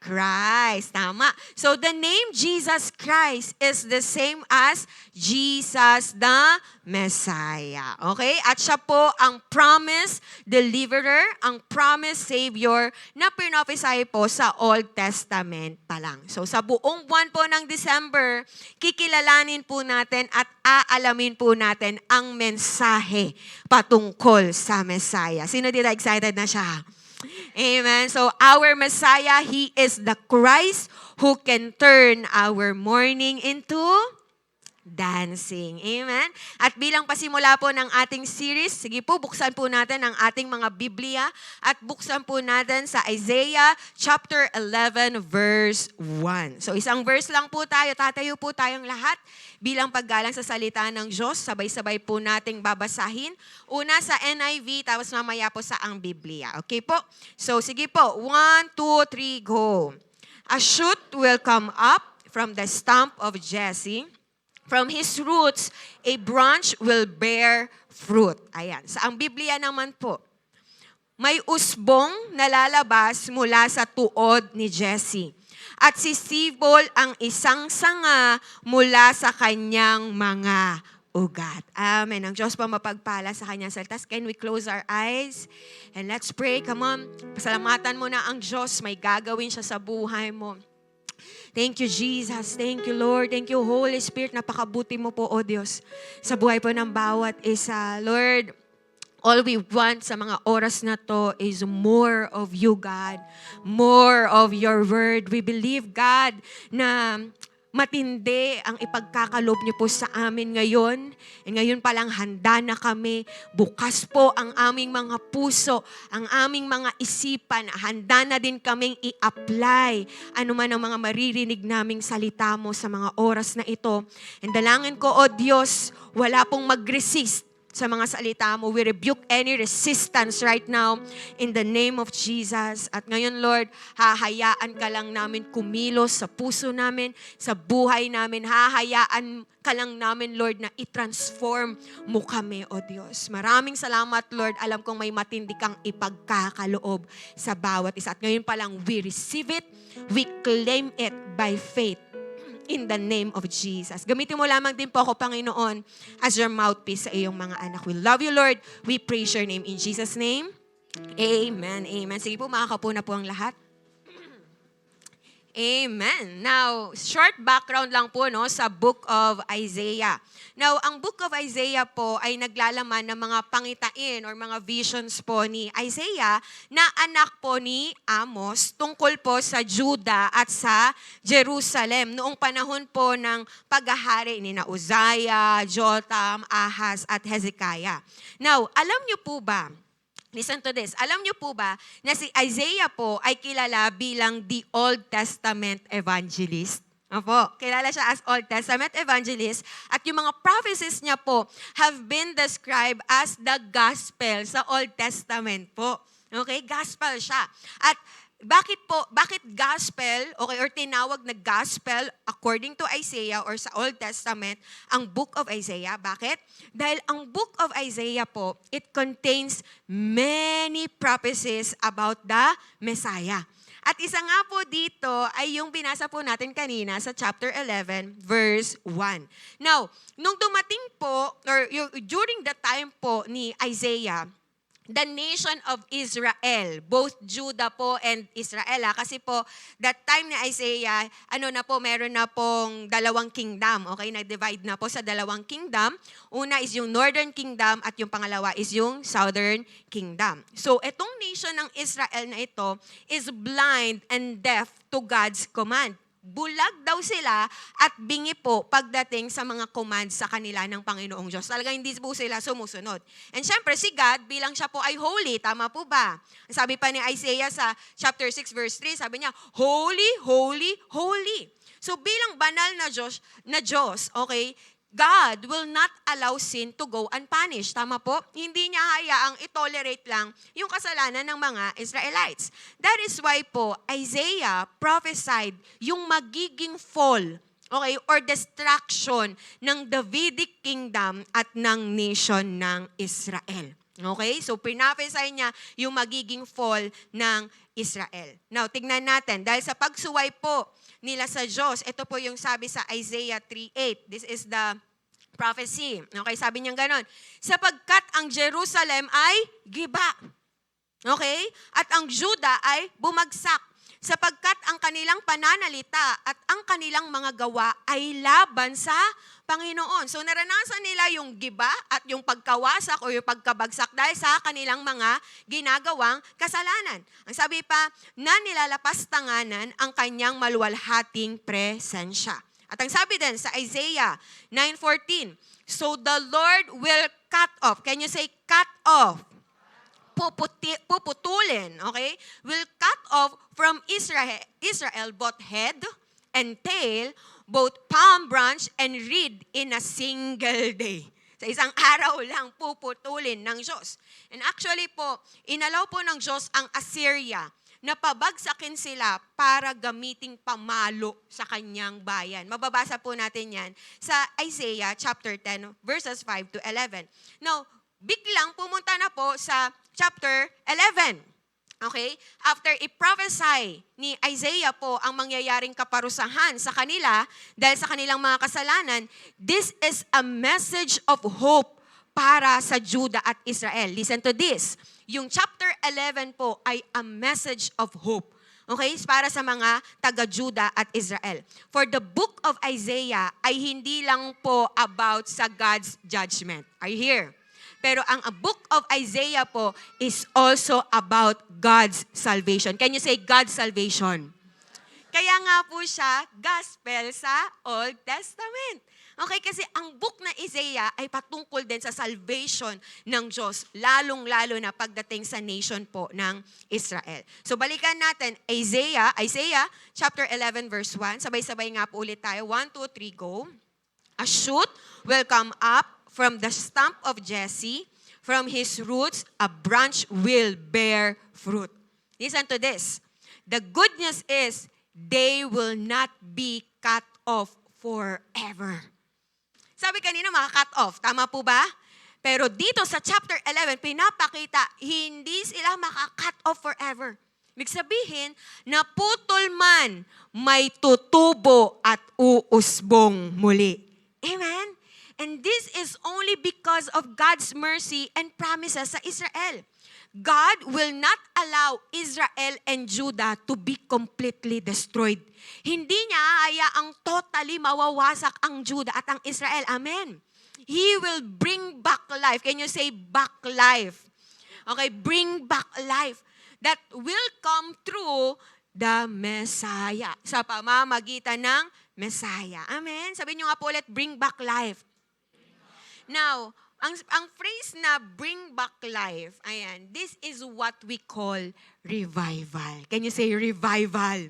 Christ. Tama. So the name Jesus Christ is the same as Jesus the Messiah. Okay? At siya po ang promise deliverer, ang promise savior na pinrophesy po sa Old Testament pa lang. So sa buong buwan po ng December, kikilalanin po natin at aalamin po natin ang mensahe patungkol sa Messiah. Sino dito excited na siya? Amen. So our Messiah, He is the Christ who can turn our mourning into dancing. Amen? At bilang pasimula po ng ating series, sige po, buksan po natin ang ating mga Biblia at buksan po natin sa Isaiah chapter 11 verse 1. So isang verse lang po tayo, tatayo po tayong lahat bilang paggalang sa salita ng Diyos. Sabay-sabay po nating babasahin. Una sa NIV, tapos mamaya po sa ang Biblia. Okay po? So sige po, 1, 2, 3, go. A shoot will come up from the stump of Jesse. From his roots, a branch will bear fruit. Ayan. Sa ang Biblia naman po, may usbong na lalabas mula sa tuod ni Jesse. At sisibol ang isang sanga mula sa kanyang mga ugat. Amen. Ang Diyos pa mapagpala sa kanyang salita. Can we close our eyes? And let's pray. Come on. Pasalamatan mo na ang Diyos. May gagawin siya sa buhay mo. Thank you, Jesus. Thank you, Lord. Thank you, Holy Spirit. Napakabuti mo po, O Diyos, sa buhay po ng bawat isa. Lord, all we want sa mga oras na to is more of you, God. More of your word. We believe, God, na matindi ang ipagkakalob niyo po sa amin ngayon. And ngayon palang handa na kami. Bukas po ang aming mga puso, ang aming mga isipan. Handa na din kaming i-apply ano man ang mga maririnig naming salita mo sa mga oras na ito. And dalangin ko, O Diyos, wala pong mag-resist sa mga salita mo. We rebuke any resistance right now in the name of Jesus. At ngayon, Lord, hahayaan ka lang namin kumilos sa puso namin, sa buhay namin. Hahayaan ka lang namin, Lord, na i-transform mo kami, O Diyos. Maraming salamat, Lord. Alam kong may matindi kang ipagkakaloob sa bawat isa. At ngayon pa lang, we receive it, we claim it by faith. In the name of Jesus. Gamitin mo lamang din po ako, Panginoon, as your mouthpiece sa iyong mga anak. We love you, Lord. We praise your name. In Jesus' name, amen. Amen. Sige po, makakapo na po ang lahat. Amen. Now, short background lang po no, sa Book of Isaiah. Now, ang Book of Isaiah po ay naglalaman ng mga pangitain or mga visions po ni Isaiah na anak po ni Amos tungkol po sa Juda at sa Jerusalem noong panahon po ng paghahari ni na Uzziah, Jotham, Ahaz at Hezekiah. Now, alam niyo po ba, listen to this. Alam niyo po ba na si Isaiah po ay kilala bilang the Old Testament evangelist? Opo, kilala siya as Old Testament evangelist at yung mga prophecies niya po have been described as the gospel sa Old Testament po. Okay, gospel siya. At bakit gospel, okay, or tinawag na gospel according to Isaiah or sa Old Testament, ang Book of Isaiah? Bakit? Dahil ang Book of Isaiah po, it contains many prophecies about the Messiah. At isa nga po dito ay yung binasa po natin kanina sa chapter 11, verse 1. Now, nung dumating po, or during the time po ni Isaiah, the nation of Israel, both Judah po and Israel. Kasi po, that time ni Isaiah, meron na pong dalawang kingdom. Okay, nag-divide na po sa dalawang kingdom. Una is yung Northern Kingdom at yung pangalawa is yung Southern Kingdom. So, etong nation ng Israel na ito is blind and deaf to God's command. Bulag daw sila at bingi po pagdating sa mga commands sa kanila ng Panginoong Diyos. Talaga hindi po sila sumusunod. And syempre, si God, bilang siya po ay holy, tama po ba? Sabi pa ni Isaiah sa chapter 6 verse 3, sabi niya, holy, holy, holy. So bilang banal na Diyos, okay, God will not allow sin to go unpunished. Tama po? Hindi niya hayaang itolerate lang yung kasalanan ng mga Israelites. That is why po, Isaiah prophesied yung magiging fall, okay, or destruction ng Davidic kingdom at ng nation ng Israel. Okay? So, pinaprophesy niya yung magiging fall ng Israel. Now, tignan natin. Dahil sa pagsuway po nila sa Diyos, ito po yung sabi sa Isaiah 3:8. This is the prophecy. Okay? Sabi niya ganon. Sapagkat ang Jerusalem ay giba. Okay? At ang Juda ay bumagsak. Sapagkat ang kanilang pananalita at ang kanilang mga gawa ay laban sa Panginoon. So naranasan nila yung giba at yung pagkawasak o yung pagkabagsak dahil sa kanilang mga ginagawang kasalanan. Ang sabi pa, na nilalapastanganan ang kanyang maluwalhating presensya. At ang sabi din sa Isaiah 9:14, so the Lord will cut off. Can you say cut off? Puputulin, okay? Will cut off from Israel both head and tail, both palm branch and reed in a single day. Sa isang araw lang puputulin ng Diyos. And actually po, inalaw po ng Diyos ang Assyria na pabagsakin sila para gamiting pamalo sa kanyang bayan. Mababasa po natin yan sa Isaiah chapter 10 verses 5 to 11. Now, biglang pumunta na po sa chapter 11. Okay? After i-prophesy ni Isaiah po ang mangyayaring kaparusahan sa kanila dahil sa kanilang mga kasalanan, this is a message of hope para sa Judah at Israel. Listen to this. Yung chapter 11 po ay a message of hope. Okay? Para sa mga taga-Judah at Israel. For the book of Isaiah ay hindi lang po about sa God's judgment. Are you here? Pero ang book of Isaiah po is also about God's salvation. Can you say God's salvation? Kaya nga po siya gospel sa Old Testament. Okay, kasi ang book na Isaiah ay patungkol din sa salvation ng Diyos, lalong-lalo na pagdating sa nation po ng Israel. So balikan natin, Isaiah chapter 11 verse 1. Sabay-sabay nga po ulit tayo. 1, 2, 3, go. A shoot will come up from the stump of Jesse, from his roots, a branch will bear fruit. Listen to this. The good news is, they will not be cut off forever. Sabi kanina, maka-cut off. Tama po ba? Pero dito sa chapter 11, pinapakita, hindi sila maka-cut off forever. Ibig sabihin, naputol man, may tutubo at uusbong muli. Amen? And this is only because of God's mercy and promises sa Israel. God will not allow Israel and Judah to be completely destroyed. Hindi niya hayaang totally mawawasak ang Judah at ang Israel. Amen. He will bring back life. Can you say back life? Okay, bring back life that will come through the Messiah. Sa pamamagitan ng Messiah. Amen. Sabihin niyo nga po ulit, bring back life. Now, ang phrase na bring back life, ayan, this is what we call revival. Can you say revival?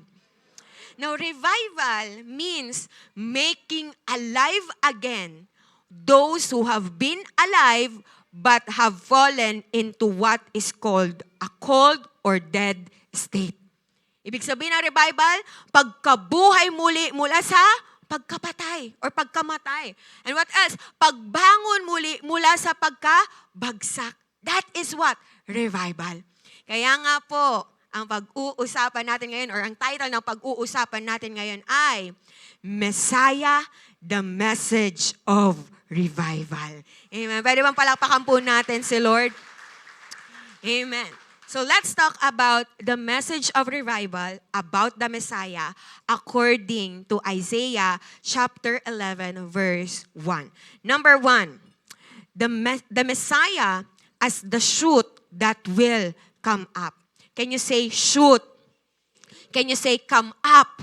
Now, revival means making alive again those who have been alive but have fallen into what is called a cold or dead state. Ibig sabihin ng revival, pagkabuhay muli mula sa pagkapatay or pagkamatay. And what else? Pagbangon muli mula sa pagkabagsak. That is what? Revival. Kaya nga po, ang pag-uusapan natin ngayon or ang title ng pag-uusapan natin ngayon ay Messiah, the Message of Revival. Amen. Pwede bang palakpakan po natin si Lord? Amen. So let's talk about the message of revival about the Messiah according to Isaiah chapter 11 verse 1. Number 1, the Messiah as the shoot that will come up. Can you say shoot? Can you say come up?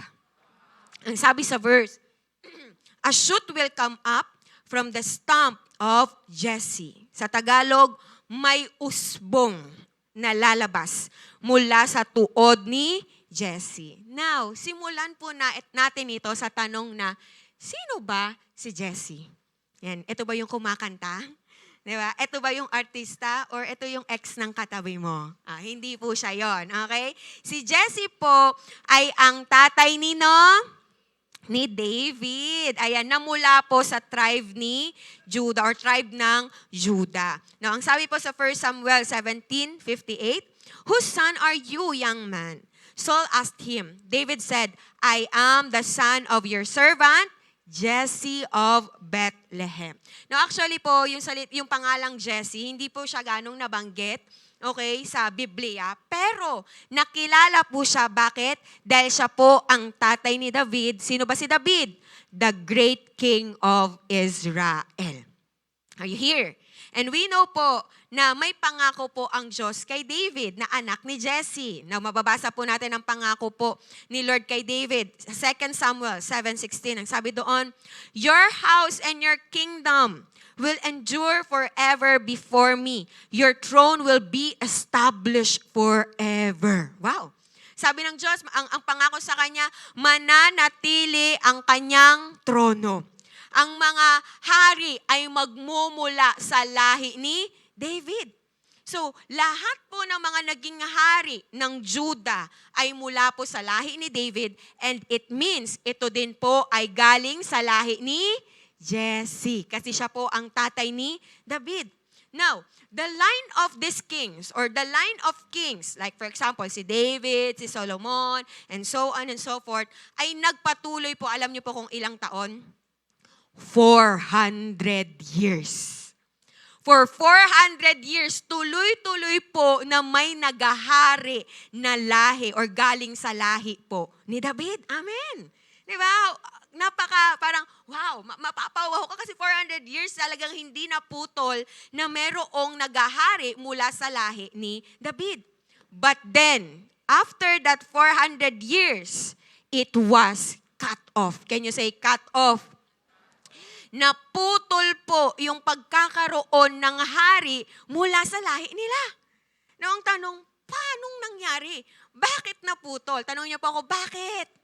Ang sabi sa verse, a shoot will come up from the stump of Jesse. Sa Tagalog, may usbong na lalabas mula sa tuod ni Jesse. Now, simulan po natin ito sa tanong na, sino ba si Jesse? Yan, ito ba yung kumakanta? Di ba? Ito ba yung artista or ito yung ex ng katabi mo? Hindi po siya yon, okay? Si Jesse po ay ang tatay ni David. Ayan, namula po sa tribe ni Judah or tribe ng Judah. Now, ang sabi po sa 1 Samuel 17:58, whose son are you, young man? Saul asked him. David said, I am the son of your servant, Jesse of Bethlehem. Now, actually po, yung pangalang Jesse, hindi po siya ganong nabanggit, okay, sa Biblia. Pero, nakilala po siya. Bakit? Dahil siya po ang tatay ni David. Sino ba si David? The great king of Israel. Are you here? And we know po na may pangako po ang Diyos kay David na anak ni Jesse. Now, mababasa po natin ang pangako po ni Lord kay David. 2 Samuel 7:16, ang sabi doon, "Your house and your kingdom will endure forever before me. Your throne will be established forever." Wow! Sabi ng Diyos, ang pangako sa kanya, mananatili ang kanyang trono. Ang mga hari ay magmumula sa lahi ni David. So, lahat po ng mga naging hari ng Judah ay mula po sa lahi ni David, and it means ito din po ay galing sa lahi ni Jesse. Kasi siya po ang tatay ni David. Now, the line of these kings or the line of kings, like for example, si David, si Solomon, and so on and so forth, ay nagpatuloy po, alam niyo po kung ilang taon? 400 years. For 400 years, tuloy-tuloy po na may nagahari na lahi or galing sa lahi po ni David. Amen. Di ba? Parang, wow, mapapawaw ka kasi 400 years talagang hindi naputol na merong nagahari mula sa lahi ni David. But then, after that 400 years, it was cut off. Can you say cut off? Naputol po yung pagkakaroon ng hari mula sa lahi nila. Now, ang tanong, paano nangyari? Bakit naputol? Tanong niyo po ako, bakit?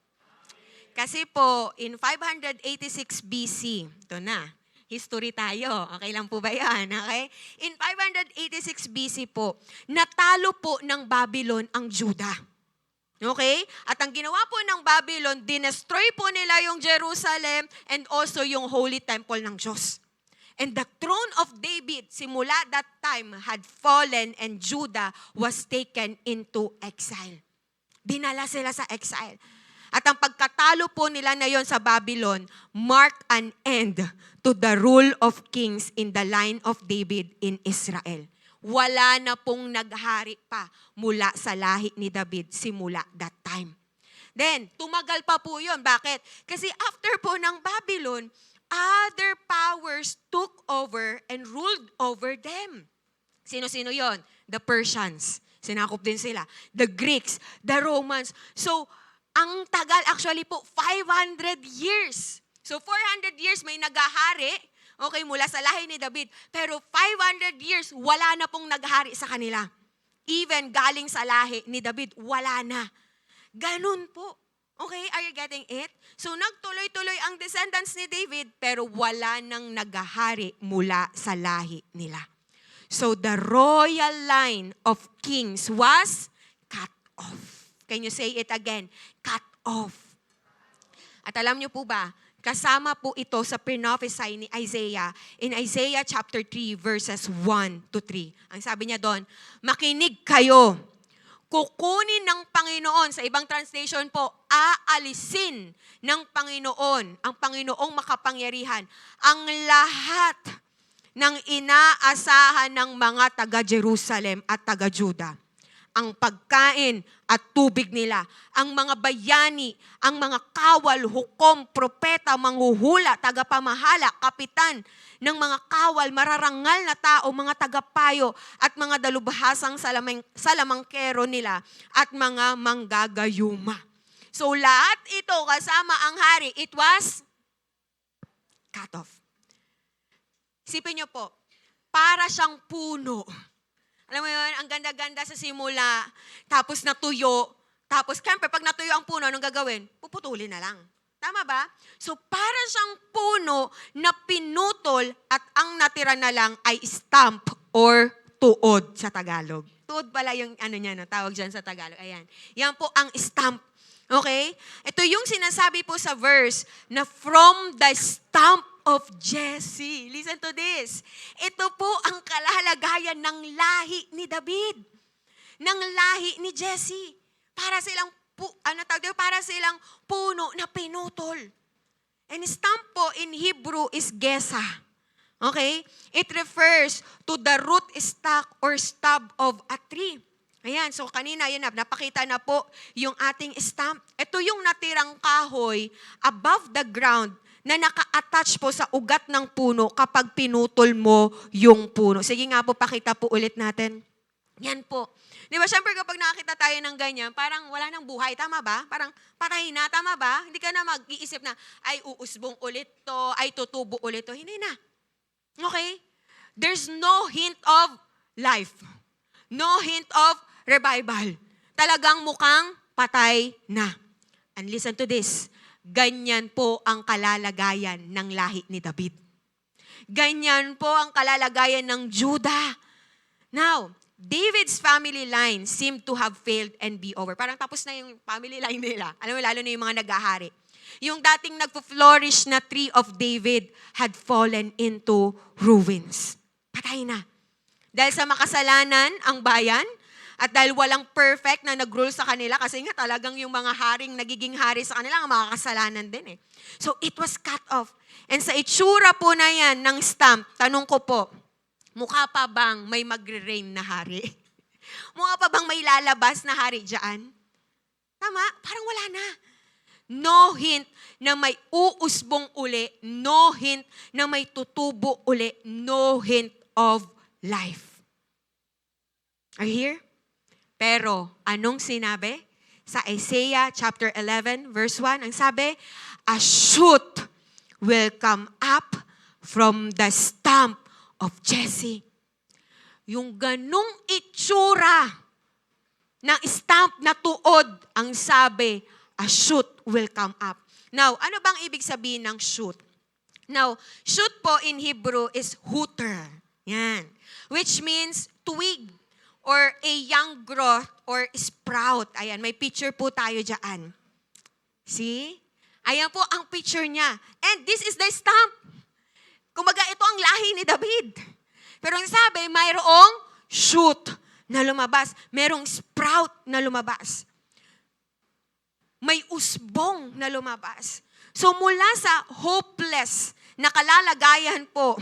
Kasi po, in 586 BC, ito na, history tayo. Okay lang po ba yan? Okay? In 586 BC po, natalo po ng Babylon ang Judah. Okay? At ang ginawa po ng Babylon, dinestroy po nila yung Jerusalem and also yung Holy Temple ng Diyos. And the throne of David, simula that time, had fallen and Judah was taken into exile. Dinala sila sa exile. At ang pagkatalo po nila na yon sa Babylon, marked an end to the rule of kings in the line of David in Israel. Wala na pong naghari pa mula sa lahi ni David simula that time. Then, tumagal pa po yun. Bakit? Kasi after po ng Babylon, other powers took over and ruled over them. Sino-sino yon? The Persians. Sinakop din sila. The Greeks, the Romans. So, ang tagal actually po, 500 years. So, 400 years may nagahari, okay, mula sa lahi ni David. Pero 500 years, wala na pong naghari sa kanila. Even galing sa lahi ni David, wala na. Ganun po. Okay, are you getting it? So nagtuloy-tuloy ang descendants ni David, pero wala nang naghahari mula sa lahi nila. So the royal line of kings was cut off. Can you say it again? Cut off. At alam niyo po ba, kasama po ito sa prophesy ni Isaiah in Isaiah chapter 3 verses 1 to 3. Ang sabi niya doon, makinig kayo. Kukunin ng Panginoon, sa ibang translation po, aalisin ng Panginoon, ang Panginoong makapangyarihan, ang lahat ng inaasahan ng mga taga-Jerusalem at taga-Juda. Ang pagkain at tubig nila, ang mga bayani, ang mga kawal, hukom, propeta, manghuhula, tagapamahala, kapitan ng mga kawal, mararangal na tao, mga tagapayo, at mga dalubhasang salamangkero nila, at mga manggagayuma. So lahat ito kasama ang hari, it was cut off. Isipin niyo po, para siyang puno. Alam mo yun, ang ganda-ganda sa simula, tapos natuyo, tapos siyempre pag natuyo ang puno, anong gagawin? Puputulin na lang. Tama ba? So para siyang puno na pinutol at ang natira na lang ay stump or tuod sa Tagalog. Tuod pala yung niya, no, tawag dyan sa Tagalog. Ayan. Yan po ang stump. Okay? Ito yung sinasabi po sa verse na from the stump of Jesse. Listen to this. Ito po ang kalalagayan ng lahi ni David. Ng lahi ni Jesse. Para silang para silang puno na pinutol. And stump po in Hebrew is gesa. Okay? It refers to the root stock or stub of a tree. Ayan, so kanina yan napakita na po yung ating stump. Ito yung natirang kahoy above the ground na naka-attach po sa ugat ng puno kapag pinutol mo yung puno. Sige nga po, pakita po ulit natin. Yan po. Di ba, syempre kapag nakakita tayo ng ganyan, parang wala nang buhay, tama ba? Parang patay na, tama ba? Hindi ka na mag-iisip na, ay uusbong ulit to, ay tutubo ulit to. Hindi na. Okay? There's no hint of life. No hint of revival. Talagang mukhang patay na. And listen to this. Ganyan po ang kalalagayan ng lahi ni David. Ganyan po ang kalalagayan ng Judah. Now, David's family line seemed to have failed and be over. Parang tapos na yung family line nila. Alam mo, lalo na yung mga naghahari. Yung dating nagpo-flourish na tree of David had fallen into ruins. Patay na. Dahil sa makasalanan ang bayan, at dahil walang perfect na nag-rule sa kanila, kasi nga talagang yung mga haring nagiging hari sa kanila, ang mga kasalanan din eh. So it was cut off. And sa itsura po na yan ng stamp, tanong ko po, mukha pa bang may magre-reign na hari? Mukha pa bang may lalabas na hari dyan? Tama? Parang wala na. No hint na may uusbong uli. No hint na may tutubo uli. No hint of life. Are you here? Pero, anong sinabi? Sa Isaiah chapter 11, verse 1, ang sabi, a shoot will come up from the stump of Jesse. Yung ganung itsura ng stump na tuod, ang sabi, a shoot will come up. Now, ano bang ibig sabihin ng shoot? Now, shoot po in Hebrew is hooter. Yan. Which means twig or a young growth or sprout. Ayan, may picture po tayo dyan. See? Ayan po ang picture niya. And this is the stump. Kumbaga, ito ang lahi ni David. Pero ang sabi, mayroong shoot na lumabas. Mayroong sprout na lumabas. May usbong na lumabas. So mula sa hopeless na kalalagayan po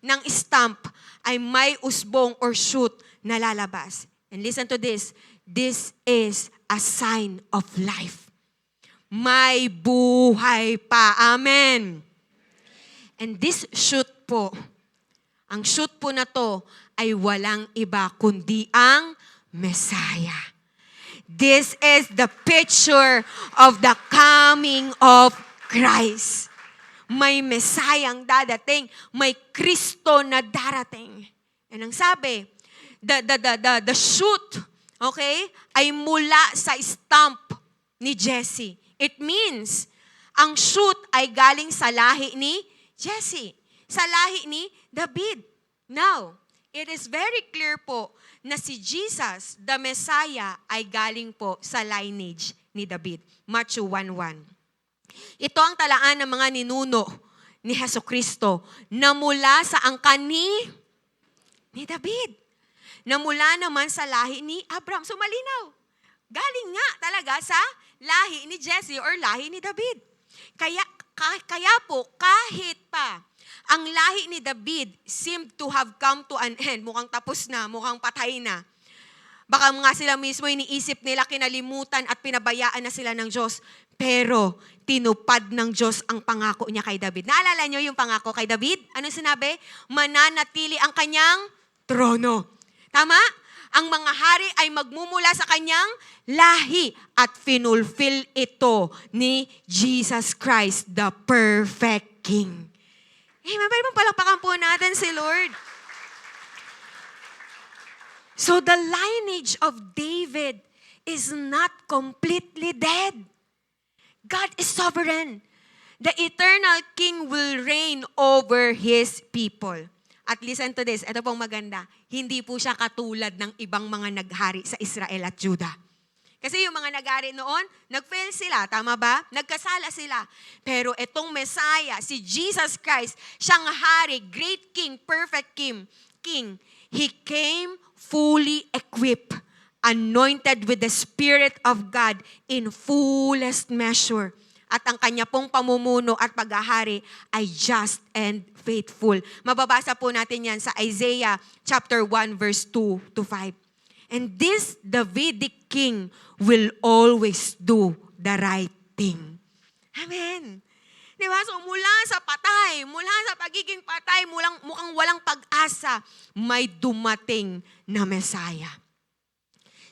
ng stump ay may usbong or shoot na lalabas. And listen to this. This is a sign of life. May buhay pa. Amen. And this shoot po, ang shoot po na to ay walang iba kundi ang Messiah. This is the picture of the coming of Christ. May Messiah ang dadating, may Kristo na darating. And ang sabi, the shoot, okay, ay mula sa stump ni Jesse. It means, ang shoot ay galing sa lahi ni Jesse, sa lahi ni David. Now, it is very clear po na si Jesus, the Messiah, ay galing po sa lineage ni David. Matthew 1:1. Ito ang talaan ng mga ninuno ni Jesucristo na mula sa angkan ni David. Na mula naman sa lahi ni Abraham. So malinaw. Galing nga talaga sa lahi ni Jesse or lahi ni David. Kaya po, kahit pa ang lahi ni David seemed to have come to an end. Mukhang tapos na, mukhang patay na. Baka nga sila mismo iniisip nila, kinalimutan at pinabayaan na sila ng Diyos. Pero tinupad ng Diyos ang pangako niya kay David. Naalala niyo yung pangako kay David? Ano sinabi? Mananatili ang kanyang trono. Tama? Ang mga hari ay magmumula sa kanyang lahi at finulfill ito ni Jesus Christ, the perfect King. Amen. Pwede bang palakpakan po natin si Lord? So the lineage of David is not completely dead. God is sovereign. The eternal King will reign over His people. At listen to this, ito pong maganda. Hindi po siya katulad ng ibang mga naghari sa Israel at Judah. Kasi yung mga naghari noon, nag-fail sila, tama ba? Nagkasala sila. Pero itong Messiah, si Jesus Christ, siyang hari, great King, perfect King. He came fully equipped, anointed with the Spirit of God in fullest measure. At ang kanya pong pamumuno at paghahari ay just and faithful. Mababasa po natin yan sa Isaiah chapter 1 verse 2 to 5. And this Davidic king will always do the right thing. Amen. Di ba? So mula sa patay, mula sa pagiging patay, mukhang walang pag-asa, may dumating na Mesaya.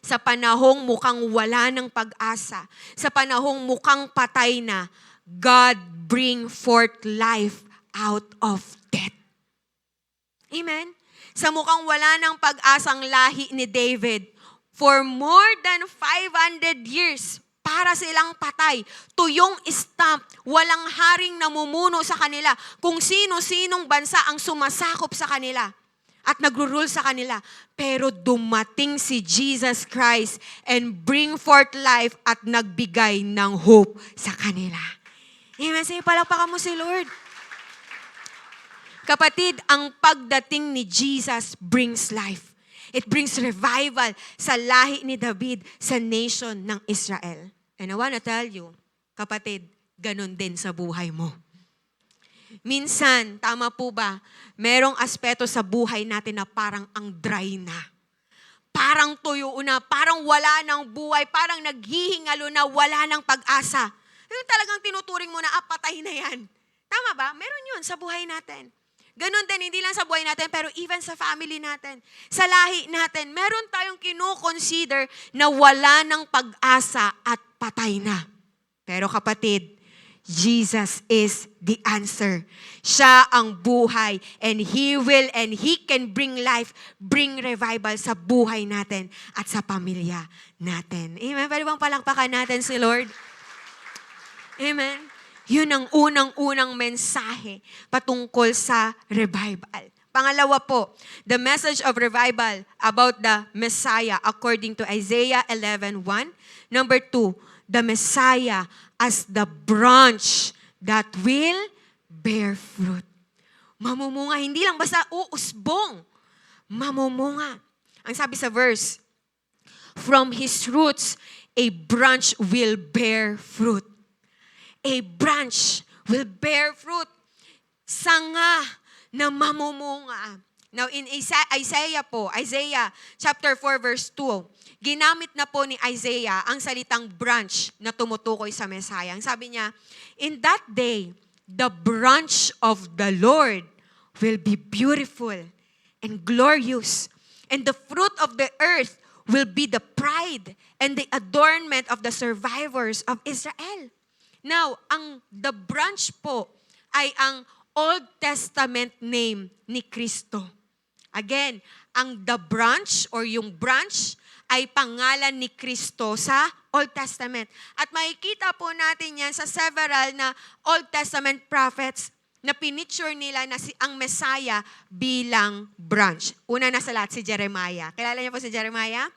Sa panahong mukhang wala ng pag-asa, sa panahong mukhang patay na, God bring forth life out of death. Amen? Sa mukhang wala ng pag-asang lahi ni David, for more than 500 years, para silang patay. Tuyong stamp, walang haring namumuno sa kanila. Kung sino-sinong bansa ang sumasakop sa kanila at nagro-rule sa kanila. Pero dumating si Jesus Christ and bring forth life at nagbigay ng hope sa kanila. Amen. Sige, palakpakan mo si Lord. Kapatid, ang pagdating ni Jesus brings life. It brings revival sa lahi ni David sa nation ng Israel. And I wanna tell you, kapatid, ganun din sa buhay mo. Minsan, tama po ba, merong aspeto sa buhay natin na parang ang dry na. Parang tuyo na, parang wala ng buhay, parang naghihingalo na wala ng pag-asa. Yung talagang tinuturing mo na, patay na yan. Tama ba? Meron yun sa buhay natin. Ganon din, hindi lang sa buhay natin, pero even sa family natin, sa lahi natin, meron tayong kino-consider na wala ng pag-asa at patay na. Pero kapatid, Jesus is the answer. Siya ang buhay, and He can bring life, bring revival sa buhay natin at sa pamilya natin. Amen? Pwede bang palakpakan natin si Lord? Amen? Yun ang unang-unang mensahe patungkol sa revival. Pangalawa po, the message of revival about the Messiah according to Isaiah 11:1. Number 2, the Messiah as the branch that will bear fruit. Mamumunga, hindi lang basta uusbong. Mamumunga. Ang sabi sa verse, from His roots, a branch will bear fruit. A branch will bear fruit. Sanga na mamumunga. Now in Isaiah chapter 4 verse 2, ginamit na po ni Isaiah ang salitang branch na tumutukoy sa Messiah. Ang sabi niya, in that day, the branch of the Lord will be beautiful and glorious, and the fruit of the earth will be the pride and the adornment of the survivors of Israel. Now, the branch po ay ang Old Testament name ni Kristo. Again, ang the branch or yung branch ay pangalan ni Kristo sa Old Testament. At makikita po natin yan sa several na Old Testament prophets na pinicture nila na ang Messiah bilang branch. Una na sa lahat, si Jeremiah. Kilala niyo po si Jeremiah?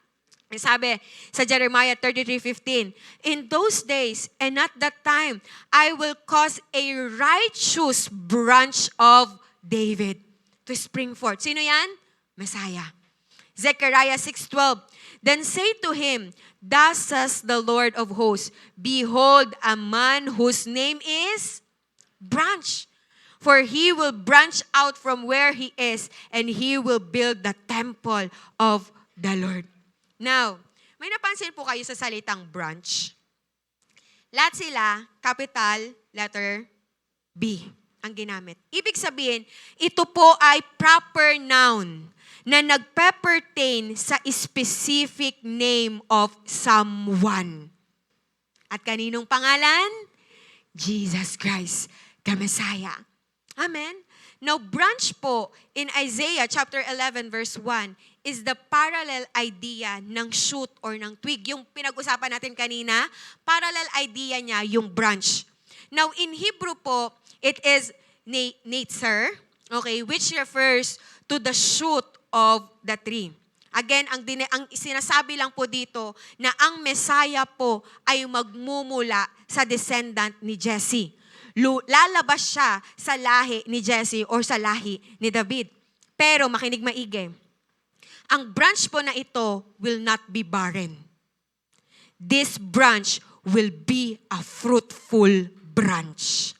Sabi sa Jeremiah 33:15, in those days and at that time, I will cause a righteous branch of David to spring forth. Sino yan? Messiah. Zechariah 6:12, then say to him, thus says the Lord of hosts, behold a man whose name is Branch. For he will branch out from where he is, and he will build the temple of the Lord. Now, may napansin po kayo sa salitang branch. Lahat sila, capital letter B ang ginamit. Ibig sabihin, ito po ay proper noun na nagpe-pertain sa specific name of someone. At kaninong pangalan? Jesus Christ, the Messiah. Amen? Now, branch po in Isaiah chapter 11 verse 1 is the parallel idea ng shoot or ng twig. Yung pinag-usapan natin kanina, parallel idea niya yung branch. Now, in Hebrew po, it is netzer, okay, which refers to the shoot of the tree. Again, ang sinasabi lang po dito na ang Messiah po ay magmumula sa descendant ni Jesse. Lalabas siya sa lahi ni Jesse or sa lahi ni David. Pero makinig maigi. Ang branch po na ito will not be barren. This branch will be a fruitful branch.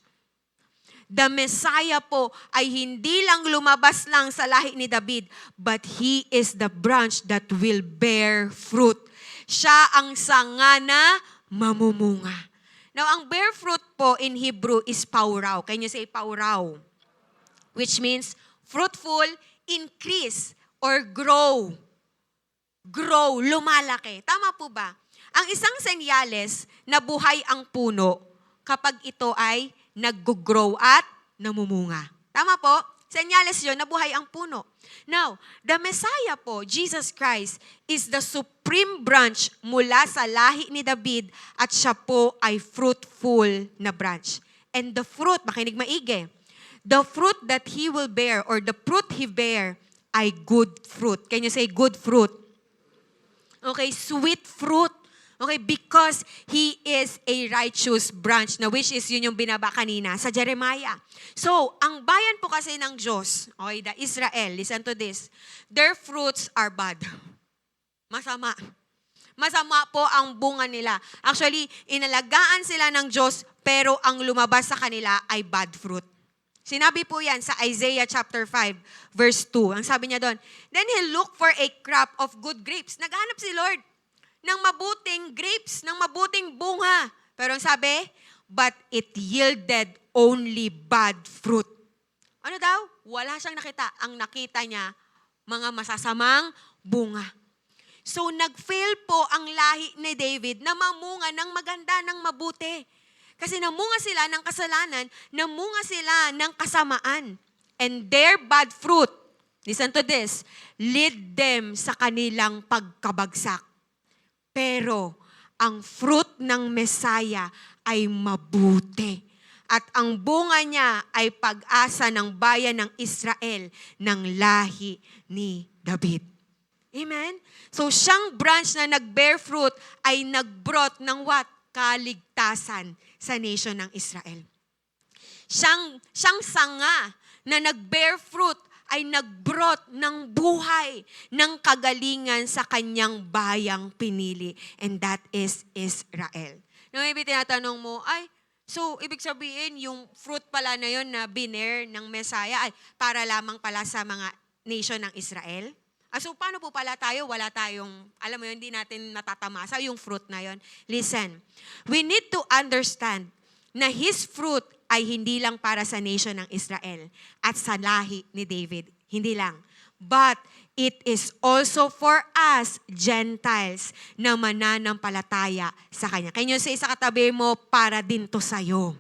The Messiah po ay hindi lang lumabas lang sa lahi ni David, but He is the branch that will bear fruit. Siya ang sanga na mamumunga. Now, ang bear fruit po in Hebrew is pauraw. Can you say pauraw? Which means fruitful, increase, or grow. Grow, lumalaki. Tama po ba? Ang isang senyales na buhay ang puno kapag ito ay nag-grow at namumunga. Tama po? Senyales yun na buhay ang puno. Now, the Messiah po, Jesus Christ, is the supreme branch mula sa lahi ni David at siya po ay fruitful na branch. And the fruit, makinig maigi, the fruit that He will bear or the fruit He bear ay good fruit. Can you say good fruit? Okay, sweet fruit. Okay, because He is a righteous branch, na which is yun yung binaba kanina sa Jeremiah. So, ang bayan po kasi ng Diyos, okay, the Israel, listen to this, their fruits are bad. Masama. Masama po ang bunga nila. Actually, inalagaan sila ng Diyos, pero ang lumabas sa kanila ay bad fruit. Sinabi po yan sa Isaiah chapter 5, verse 2. Ang sabi niya doon, then He looked for a crop of good grapes. Naghahanap si Lord ng mabuting grapes, ng mabuting bunga. Pero ang sabi, but it yielded only bad fruit. Ano daw? Wala siyang nakita. Ang nakita niya, mga masasamang bunga. So nag-fail po ang lahi ni David na mamunga ng maganda, ng mabuti. Kasi namunga sila ng kasalanan, namunga sila ng kasamaan. And their bad fruit, listen to this, lead them sa kanilang pagkabagsak. Pero ang fruit ng Messiah ay mabuti. At ang bunga niya ay pag-asa ng bayan ng Israel ng lahi ni David. Amen? So siyang branch na nag-bear fruit ay nag-brought ng what? Kaligtasan sa nation ng Israel. Siyang sanga na nag-bear fruit ay nag-brought ng buhay, ng kagalingan sa kanyang bayang pinili. And that is Israel. Now, maybe tinatanong mo, so ibig sabihin yung fruit pala na yun na biner ng Messiah ay para lamang pala sa mga nation ng Israel? So paano po pala tayo? Wala tayong, alam mo yun, hindi natin natatamasa yung fruit na yun. Listen, we need to understand na His fruit ay hindi lang para sa nation ng Israel at sa lahi ni David. Hindi lang. But it is also for us, Gentiles, na mananampalataya sa Kanya. Can you say sa katabi mo, para din to sa'yo?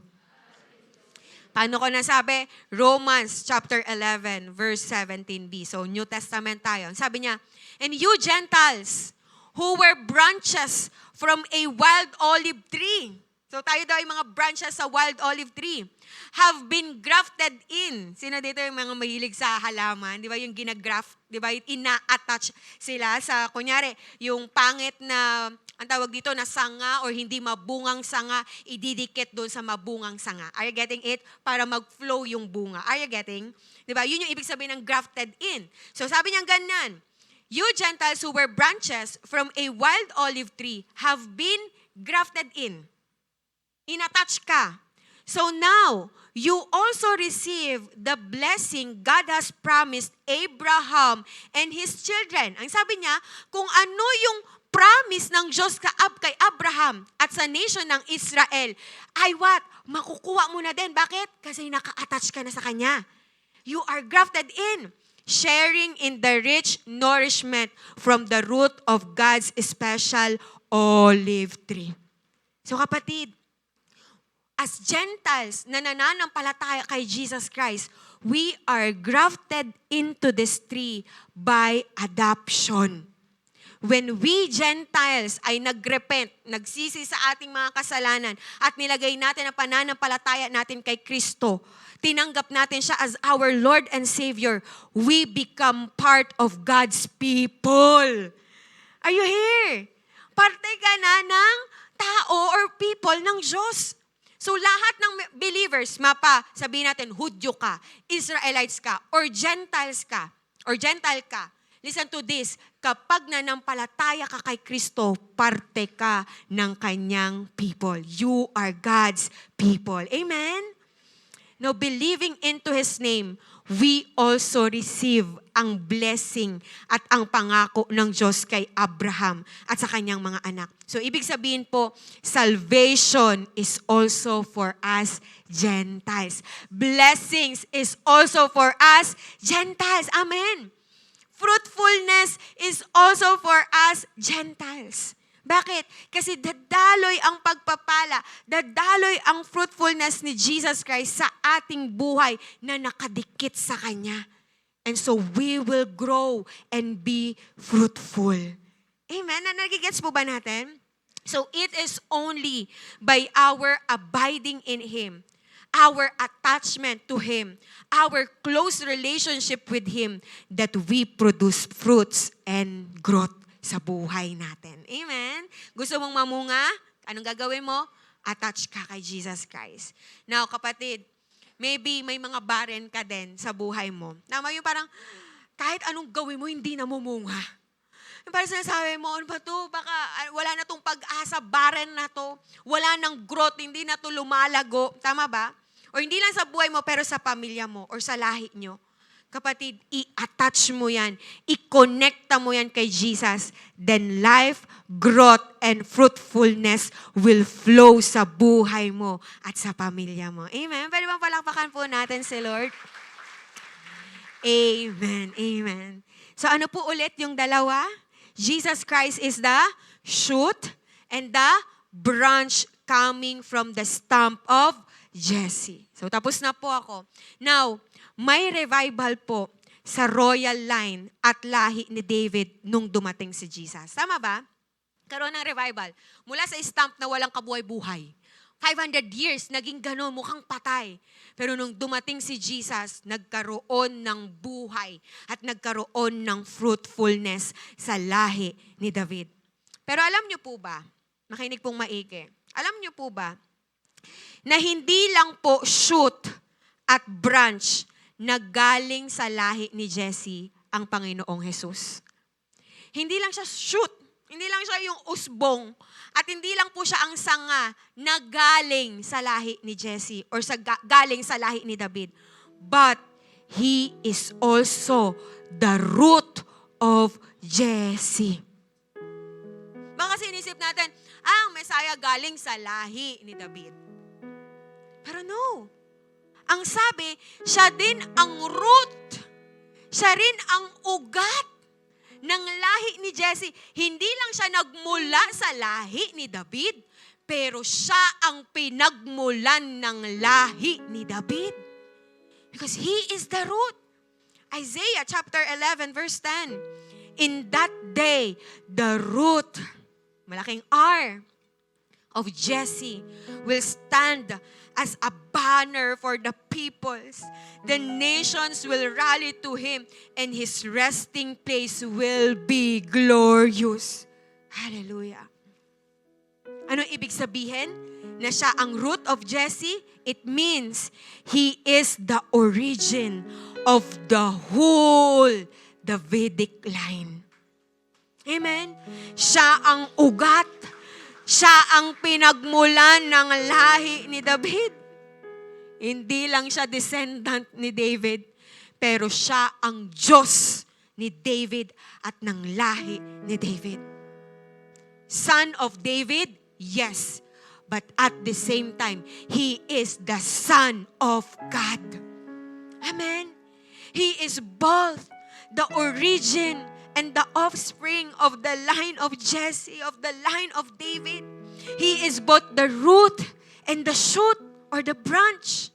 Paano ko nasabi? Romans chapter 11, verse 17b. So, New Testament tayo. Sabi niya, and you Gentiles, who were branches from a wild olive tree. So, tayo daw ay mga branches sa wild olive tree. Have been grafted in. Sino dito yung mga mahilig sa halaman? Di ba yung ginagraft? Di ba? Ina-attach sila sa, kunyari, yung pangit na, ang tawag dito na sanga or hindi mabungang sanga, ididikit doon sa mabungang sanga. Are you getting it? Para mag-flow yung bunga. Are you getting? Diba? Yun yung ibig sabihin ng grafted in. So sabi niya ganyan, you Gentiles who were branches from a wild olive tree have been grafted in. In-attach ka. So now, you also receive the blessing God has promised Abraham and his children. Ang sabi niya, kung ano yung promise ng Diyos kay Abraham at sa nation ng Israel, ay what? Makukuha mo na din. Bakit? Kasi naka-attach ka na sa Kanya. You are grafted in, sharing in the rich nourishment from the root of God's special olive tree. So kapatid, as Gentiles na nananampalataya kay Jesus Christ, we are grafted into this tree by adoption. When we Gentiles ay nagrepent, nagsisi sa ating mga kasalanan at nilagay natin ang pananampalataya natin kay Kristo, tinanggap natin siya as our Lord and Savior, we become part of God's people. Are you here? Parte ka na ng tao or people ng Diyos. So lahat ng believers, sabihin natin, Hudyo ka, Israelites ka, or Gentiles ka, or Gentile ka, listen to this, kapag nanampalataya ka kay Kristo, parte ka ng Kanyang people. You are God's people. Amen? Now, believing into His name, we also receive ang blessing at ang pangako ng Diyos kay Abraham at sa kanyang mga anak. So, ibig sabihin po, salvation is also for us Gentiles. Blessings is also for us Gentiles. Amen. Fruitfulness is also for us Gentiles. Bakit? Kasi dadaloy ang pagpapala, dadaloy ang fruitfulness ni Jesus Christ sa ating buhay na nakadikit sa Kanya. And so we will grow and be fruitful. Amen? Nagigets po ba natin? So it is only by our abiding in Him, our attachment to Him, our close relationship with Him, that we produce fruits and growth sa buhay natin. Amen? Gusto mong mamunga? Anong gagawin mo? Attach ka kay Jesus Christ. Now, kapatid, maybe may mga barren ka din sa buhay mo. Tama yung parang, kahit anong gawin mo, hindi namumunga. Yung parang sinasabi mo, ano ba to? Baka wala na tong pag-asa, barren na to. Wala nang growth, hindi na to lumalago. Tama ba? O hindi lang sa buhay mo, pero sa pamilya mo or sa lahi nyo. Kapatid, i-attach mo yan. I-connecta mo yan kay Jesus. Then life, growth, and fruitfulness will flow sa buhay mo at sa pamilya mo. Amen? Pwede bang palakpakan po natin si Lord? Amen. Amen. So ano po ulit yung dalawa? Jesus Christ is the shoot and the branch coming from the stump of Jesse. So tapos na po ako. Now, may revival po sa royal line at lahi ni David nung dumating si Jesus. Tama ba? Karoon ng revival. Mula sa stump na walang kabuhay-buhay. 500 years, naging gano'n, mukhang patay. Pero nung dumating si Jesus, nagkaroon ng buhay at nagkaroon ng fruitfulness sa lahi ni David. Pero alam niyo po ba, makinig pong maigi, alam niyo po ba, na hindi lang po shoot at branch na galing sa lahi ni Jesse ang Panginoong Jesus. Hindi lang siya shoot, hindi lang siya yung usbong, at hindi lang po siya ang sanga na galing sa lahi ni Jesse or galing sa lahi ni David. But he is also the root of Jesse. Baka sinisip natin, ang Messiah galing sa lahi ni David. Pero no. Ang sabi, siya din ang root. Siya rin ang ugat ng lahi ni Jesse. Hindi lang siya nagmula sa lahi ni David, pero siya ang pinagmulan ng lahi ni David. Because he is the root. Isaiah chapter 11 verse 10. In that day, the root, malaking R, of Jesse will stand as a banner for the peoples. The nations will rally to him, and his resting place will be glorious. Hallelujah. Ano ibig sabihin? Na siya ang root of Jesse? It means he is the origin of the whole Davidic line. Amen? Siya ang ugat. Siya ang pinagmulan ng lahi ni David. Hindi lang siya descendant ni David, pero siya ang Diyos ni David at ng lahi ni David. Son of David, yes. But at the same time, he is the Son of God. Amen? He is both the origin and the offspring of the line of Jesse, of the line of David. He is both the root and the shoot or the branch.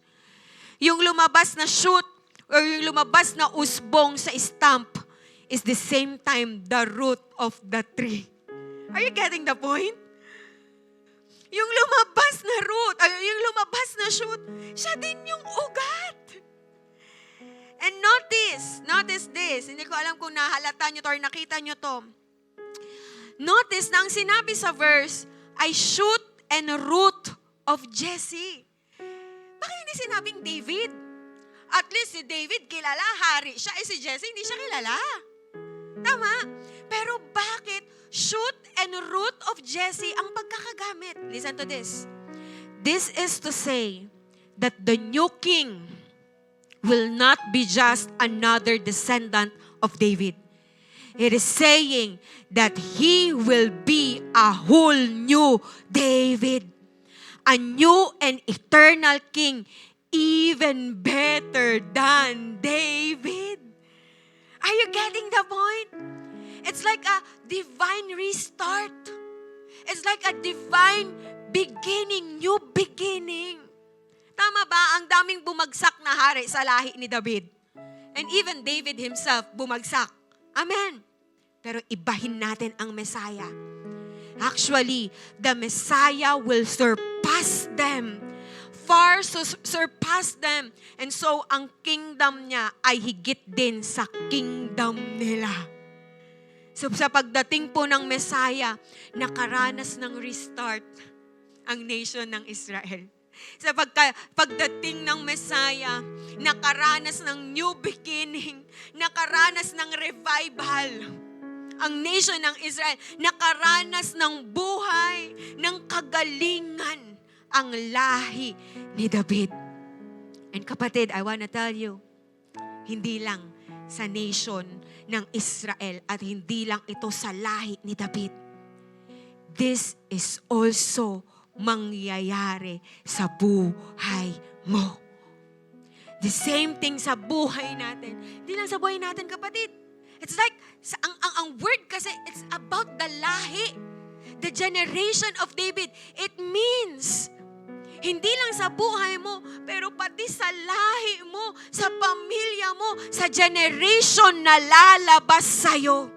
Yung lumabas na shoot or yung lumabas na usbong sa stump is the same time the root of the tree. Are you getting the point? Yung lumabas na root, yung lumabas na shoot, siya din yung ugat. And notice this. Hindi ko alam kung nahalata nyo to or nakita nyo to. Notice na ang sinabi sa verse ay shoot and root of Jesse. Bakit hindi sinabing David? At least si David kilala, hari siya. Si Jesse hindi siya kilala. Tama? Pero bakit shoot and root of Jesse ang pagkakagamit? Listen to this. This is to say that the new king will not be just another descendant of David. It is saying that he will be a whole new David. A new and eternal king, even better than David. Are you getting the point? It's like a divine restart. It's like a divine beginning, new beginning. Tama ba? Ang daming bumagsak na hari sa lahi ni David. And even David himself bumagsak. Amen. Pero ibahin natin ang Messiah. Actually, the Messiah will surpass them. Far surpass them. And so, ang kingdom niya ay higit din sa kingdom nila. So, sa pagdating po ng Messiah, nakaranas ng restart ang nation ng Israel. Sa pagdating ng Messiah, nakaranas ng new beginning, nakaranas ng revival. Ang nation ng Israel, nakaranas ng buhay, ng kagalingan, ang lahi ni David. And kapatid, I wanna tell you, hindi lang sa nation ng Israel at hindi lang ito sa lahi ni David. This is also mangyayari sa buhay mo. The same thing sa buhay natin. Hindi lang sa buhay natin, kapatid. It's like, ang word kasi, it's about the lahi. The generation of David. It means, hindi lang sa buhay mo, pero pati sa lahi mo, sa pamilya mo, sa generation na lalabas sa'yo.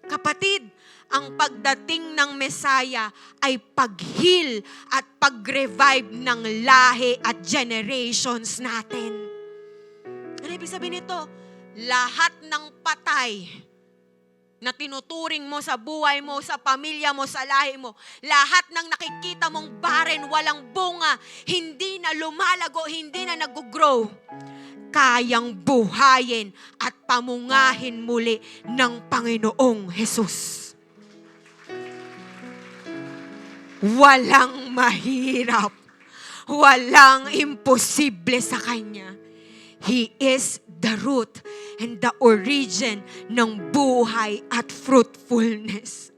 Kapatid, ang pagdating ng Messiah ay pag-heal at pag-revive ng lahi at generations natin. Ano ibig sabihin nito? Lahat ng patay na tinuturing mo sa buhay mo, sa pamilya mo, sa lahi mo, lahat ng nakikita mong barren, walang bunga, hindi na lumalago, hindi na nag-grow, kayang buhayin at pamungahin muli ng Panginoong Jesus. Walang mahirap. Walang imposible sa Kanya. He is the root and the origin ng buhay at fruitfulness.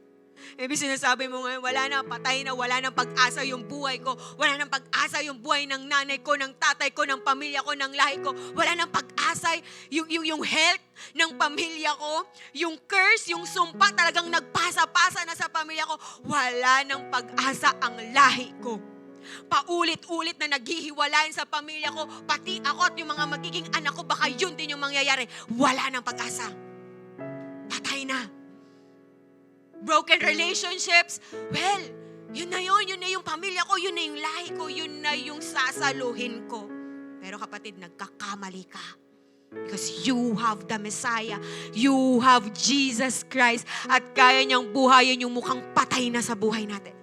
Ibig sinasabi mo ngayon, wala na, patay na, wala nang pag-asa yung buhay ko, wala nang pag-asa yung buhay ng nanay ko, ng tatay ko, ng pamilya ko, ng lahi ko, wala nang pag-asa yung health ng pamilya ko, yung curse, yung sumpa talagang nagpasa-pasa na sa pamilya ko, wala nang pag-asa ang lahi ko. Paulit-ulit na naghihiwalayan sa pamilya ko, pati ako at yung mga magiging anak ko, baka yun din yung mangyayari. Wala nang pag-asa. Patay na. Broken relationships, well, yun na yung pamilya ko, yun na yung lahi ko, yun na yung sasaluhin ko. Pero kapatid, nagkakamali ka. Because you have the Messiah, you have Jesus Christ, at kaya niyang buhayin yung mukhang patay na sa buhay natin.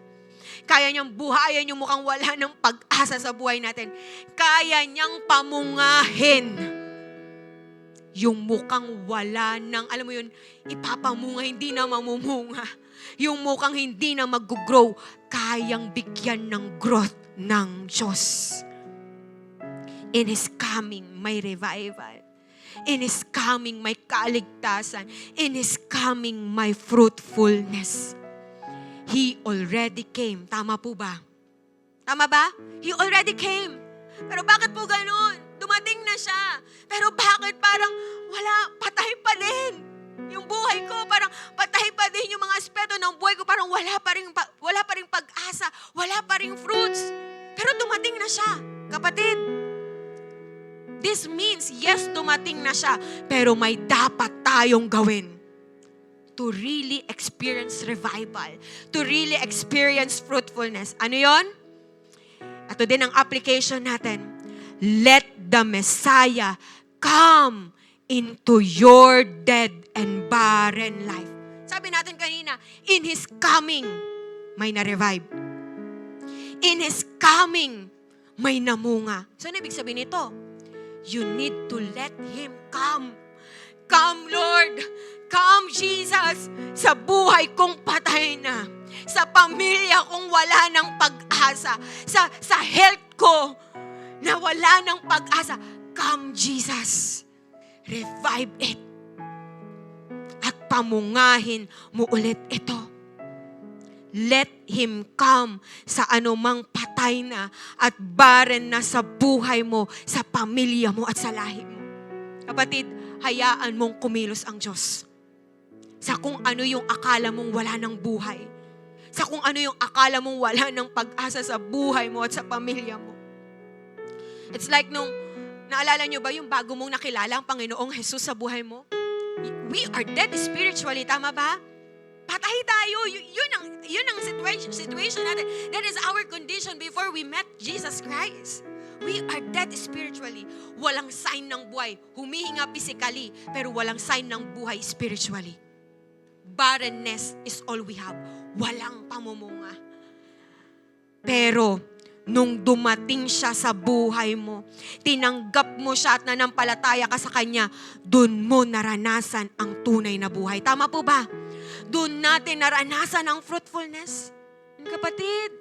Kaya niyang buhayin yung mukhang wala ng pag-asa sa buhay natin. Kaya niyang pamungahin yung mukhang wala ng, alam mo yun, ipapamunga, hindi na mamumunga. Yung mukhang hindi na mag-grow, kayang bigyan ng growth ng Diyos. In His coming, may revival. In His coming, may kaligtasan. In His coming, may fruitfulness. He already came. Tama po ba? Tama ba? He already came. Pero bakit po ganun? Dumating na siya. Pero bakit parang wala, patay pa din. Yung buhay ko, parang patay pa din yung mga aspeto ng buhay ko. Parang wala pa ring pag-asa. Wala pa ring fruits. Pero dumating na siya. Kapatid, this means, yes, dumating na siya. Pero may dapat tayong gawin to really experience revival. To really experience fruitfulness. Ano yon? Ito din ang application natin. Let the Messiah come into your dead and barren life. Sabi natin kanina, in His coming, may na-revive. In His coming, may namunga. So, ano ibig sabihin nito? You need to let Him come. Come, Lord. Come, Jesus. Sa buhay kong patay na. Sa pamilya kong wala ng pag-asa. Sa health ko. na wala ng pag-asa, come Jesus, revive it. At pamungahin mo ulit ito. Let Him come sa anumang patay na at barren na sa buhay mo, sa pamilya mo at sa lahi mo. Kapatid, hayaan mong kumilos ang Diyos sa kung ano yung akala mong wala ng buhay. Sa kung ano yung akala mong wala ng pag-asa sa buhay mo at sa pamilya mo. It's like nung, naalala nyo ba yung bago mong nakilala ang Panginoong Jesus sa buhay mo? We are dead spiritually, tama ba? Patay tayo. Yun ang situation natin. That is our condition before we met Jesus Christ. We are dead spiritually. Walang sign ng buhay. Humihinga physically, pero walang sign ng buhay spiritually. Barrenness is all we have. Walang pamumunga. Pero, nung dumating siya sa buhay mo, tinanggap mo siya at nanampalataya ka sa Kanya, dun mo naranasan ang tunay na buhay. Tama po ba? Dun natin naranasan ang fruitfulness. Kapatid,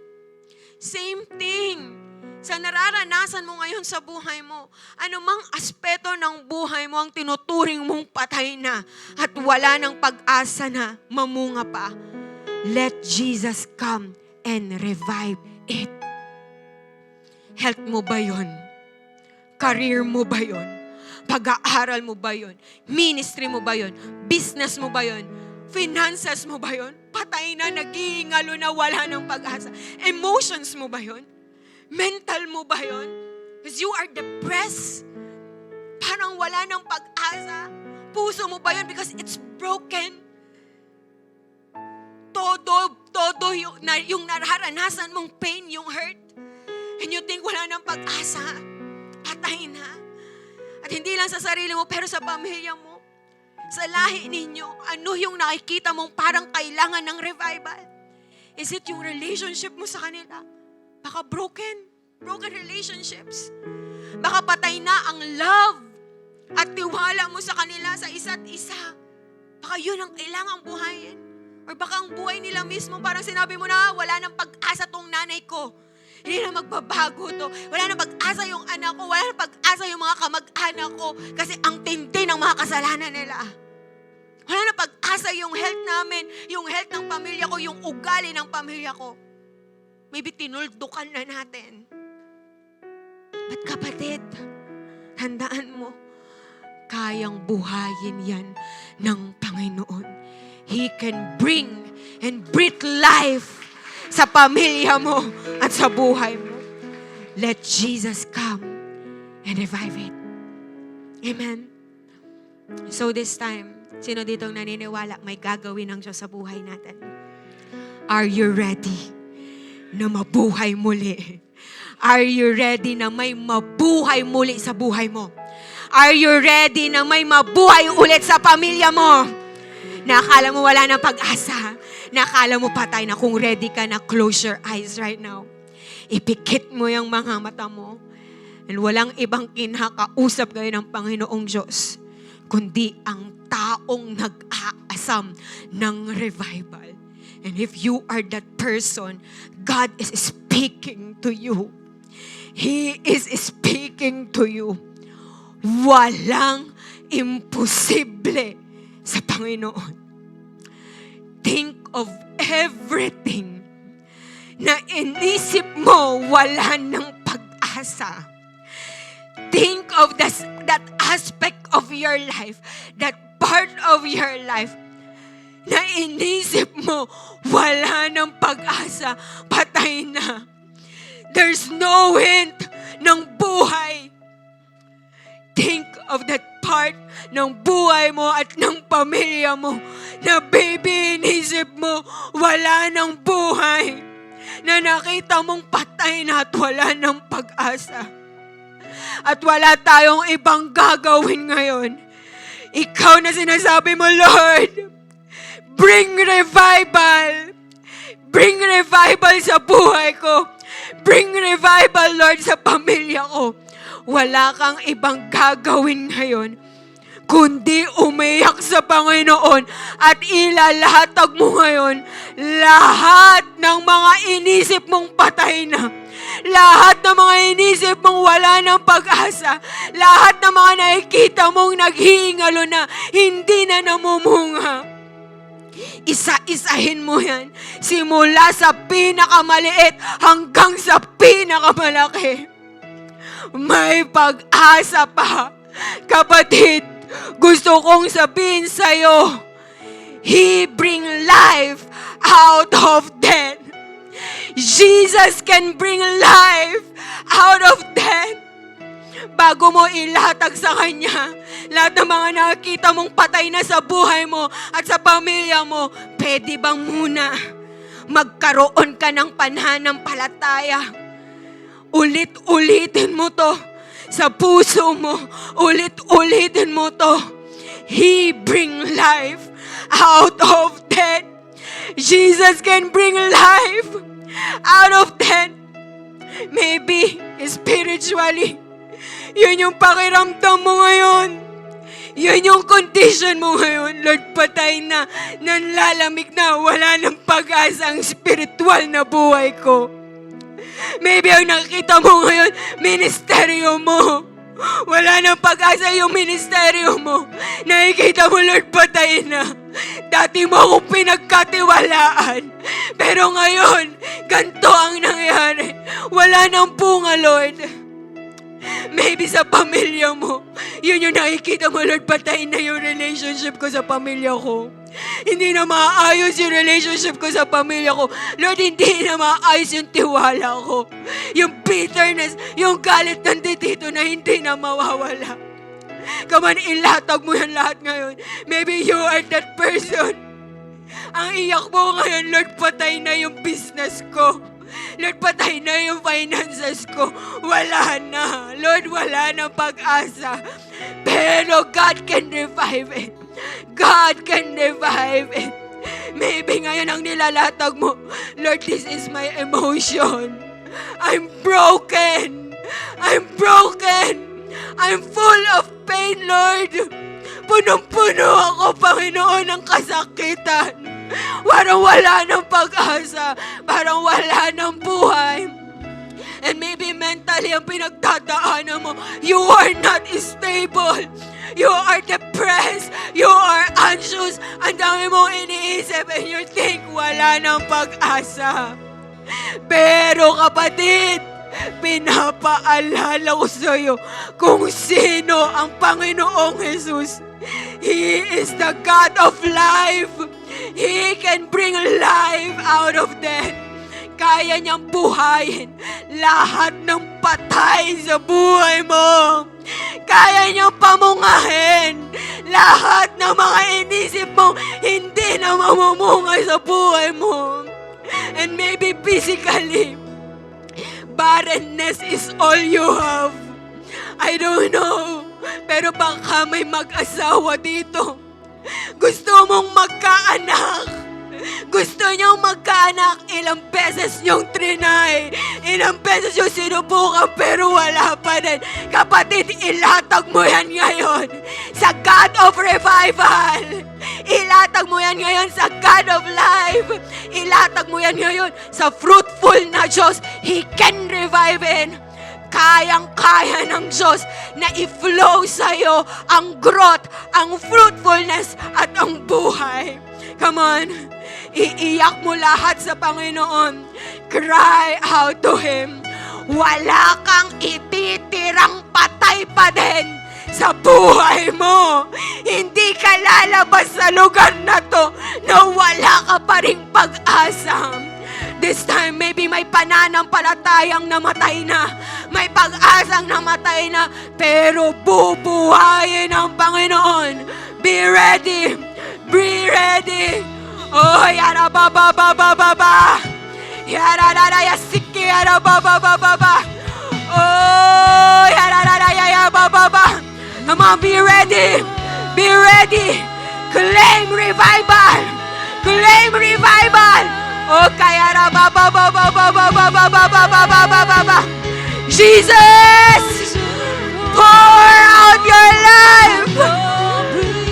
same thing. Sa nararanasan mo ngayon sa buhay mo, anumang aspeto ng buhay mo ang tinuturing mong patay na at wala ng pag-asa na mamunga pa, let Jesus come and revive it. Health mo ba yun? Career mo ba yun? Pag-aaral mo ba yun? Ministry mo ba yun? Business mo ba yun? Finances mo ba yun? Patay na, nag-iingalo na, wala ng pag-asa. Emotions mo ba yun? Mental mo ba yun? Because you are depressed. Parang wala ng pag-asa. Puso mo ba yun? Because it's broken. Todo yung nararanasan mong pain, yung hurt. And you think wala ng pag-asa. Patay na. At hindi lang sa sarili mo, pero sa pamilya mo. Sa lahi ninyo, ano yung nakikita mong parang kailangan ng revival? Is it yung relationship mo sa kanila? Baka broken relationships. Baka patay na ang love at tiwala mo sa kanila sa isa't isa. Baka yun ang kailangang buhayin. Or baka ang buhay nila mismo, parang sinabi mo na, wala nang pag-asa tong nanay ko. Hindi na magbabago to. Wala na pag-asa yung anak ko. Wala na pag-asa yung mga kamag-anak ko. Kasi ang tindi ng mga kasalanan nila. Wala na pag-asa yung health namin, yung health ng pamilya ko, yung ugali ng pamilya ko. Maybe tinuldukan na natin. But kapatid, tandaan mo, kayang buhayin yan ng Panginoon. He can bring and breathe life sa pamilya mo at sa buhay mo. Let Jesus come and revive it. Amen. So this time, sino ditong naniniwala may gagawin ng Diyos sa buhay natin? Are you ready na mabuhay muli? Are you ready na may mabuhay muli sa buhay mo? Are you ready na may mabuhay ulit sa pamilya mo? Nakala mo wala ng pag-asa. Nakala mo patay na. Kung ready ka na, close your eyes right now. Ipikit mo yung mga mata mo. And walang ibang kinakausap kayo ng Panginoong Diyos, kundi ang taong nag-aasam ng revival. And if you are that person, God is speaking to you. He is speaking to you. Walang imposible sa Panginoon. Think of everything na inisip mo wala ng pag-asa. Think of that aspect of your life, that part of your life na inisip mo wala ng pag-asa, patay na. There's no hint ng buhay. Think of that part ng buhay mo at ng pamilya mo na baby, inisip mo wala ng buhay, na nakita mong patay na at wala ng pag-asa. At wala tayong ibang gagawin ngayon. Ikaw na sinasabi mo, Lord, bring revival. Bring revival sa buhay ko. Bring revival, Lord, sa pamilya ko. Wala kang ibang gagawin ngayon, kundi umiyak sa Panginoon at ilalahatag mo ngayon lahat ng mga inisip mong patay na, Lahat ng mga inisip mong wala ng pag-asa, lahat ng mga nakikita mong naghihingalo na, hindi na namumunga. Isa-isahin mo yan. Simula sa pinakamaliit hanggang sa pinakamalaki. May pag-asa pa. Kapatid, gusto kong sabihin sa'yo, He bring life out of death. Jesus can bring life out of death. Bago mo ilatag sa Kanya, lahat ng mga nakikita mong patay na sa buhay mo at sa pamilya mo, pwede bang muna magkaroon ka ng pananampalataya? Ulit-ulitin mo to sa puso mo. Ulit-ulitin mo to. He bring life out of death. Jesus can bring life out of death. Maybe spiritually, yun yung pakiramdam mo ngayon. Yun yung condition mo ngayon. Lord, patay na, nanlalamig na, wala ng pag-asa ang spiritual na buhay ko. Maybe ang nakikita mo ngayon, ministeryo mo. Wala nang pag-asa yung ministeryo mo. Nakikita mo, Lord, patay na. Dati mo akong pinagkatiwalaan. Pero ngayon, ganito ang nangyari. Wala nang bunga, Lord. Maybe sa pamilya mo, yun yung nakikita mo, Lord, patay na yung relationship ko sa pamilya ko. Hindi na maayos yung relationship ko sa pamilya ko. Lord, hindi na maayos yung tiwala ko. Yung bitterness, yung galit nandito na hindi na mawawala. Come on, ilatag mo yan lahat ngayon. Maybe you are that person. Ang iyak mo ngayon, Lord, patay na yung business ko. Lord, patay na yung finances ko. Wala na. Lord, wala na pag-asa. Pero God can revive it. God can revive it. Maybe ngayon ang nilalatag mo, Lord, this is my emotion. I'm broken. I'm broken. I'm full of pain, Lord. Punong-puno ako, Panginoon, ng kasakitan. Parang wala ng pag-asa. Parang wala ng buhay. And maybe mentally ang pinagdadaanan mo, you are not stable. You are depressed. You are anxious. Ang dami mong iniisip and you think wala ng pag-asa. Pero kapatid, pinapaalala ko sa iyo kung sino ang Panginoong Jesus. He is the God of life. He can bring life out of death. Kaya niyang buhayin lahat ng patay sa buhay mo. Kaya niyang pamungahin lahat ng mga inisip mo hindi na mamumunga sa buhay mo. And maybe physically, barrenness is all you have. I don't know. Pero baka may mag-asawa dito. Gusto mong magkaanak. Gusto niyong magkaanak. Ilang beses niyong trinay. Ilang beses niyong sinubukan pero wala pa din. Kapatid, ilatag mo yan ngayon sa God of Revival. Ilatag mo yan ngayon sa God of Life. Ilatag mo yan ngayon sa fruitful na Diyos. He can revive it. Kayang-kaya ng Diyos na i-flow sa'yo ang growth, ang fruitfulness at ang buhay. Come on, iiyak mo lahat sa Panginoon. Cry out to Him. Wala kang ititirang patay pa din sa buhay mo. Hindi ka lalabas sa lugar na to na wala ka pa ring pag-asa. This time, maybe may pananampalatayang namatay na. May pag-asang namatay na. Pero bubuhayin ang Panginoon. Be ready. Be ready. Oh, yara ba ba ba ba ba ba. Yara da da ya siki yara ba ba ba ba ba. Oh, yara da da ya ba ba ba. Come on, be ready. Be ready. Claim revival. Claim revival. Oh, kaya ra ba ba ba ba ba ba ba ba ba ba ba ba ba ba ba. Jesus, pour out your life.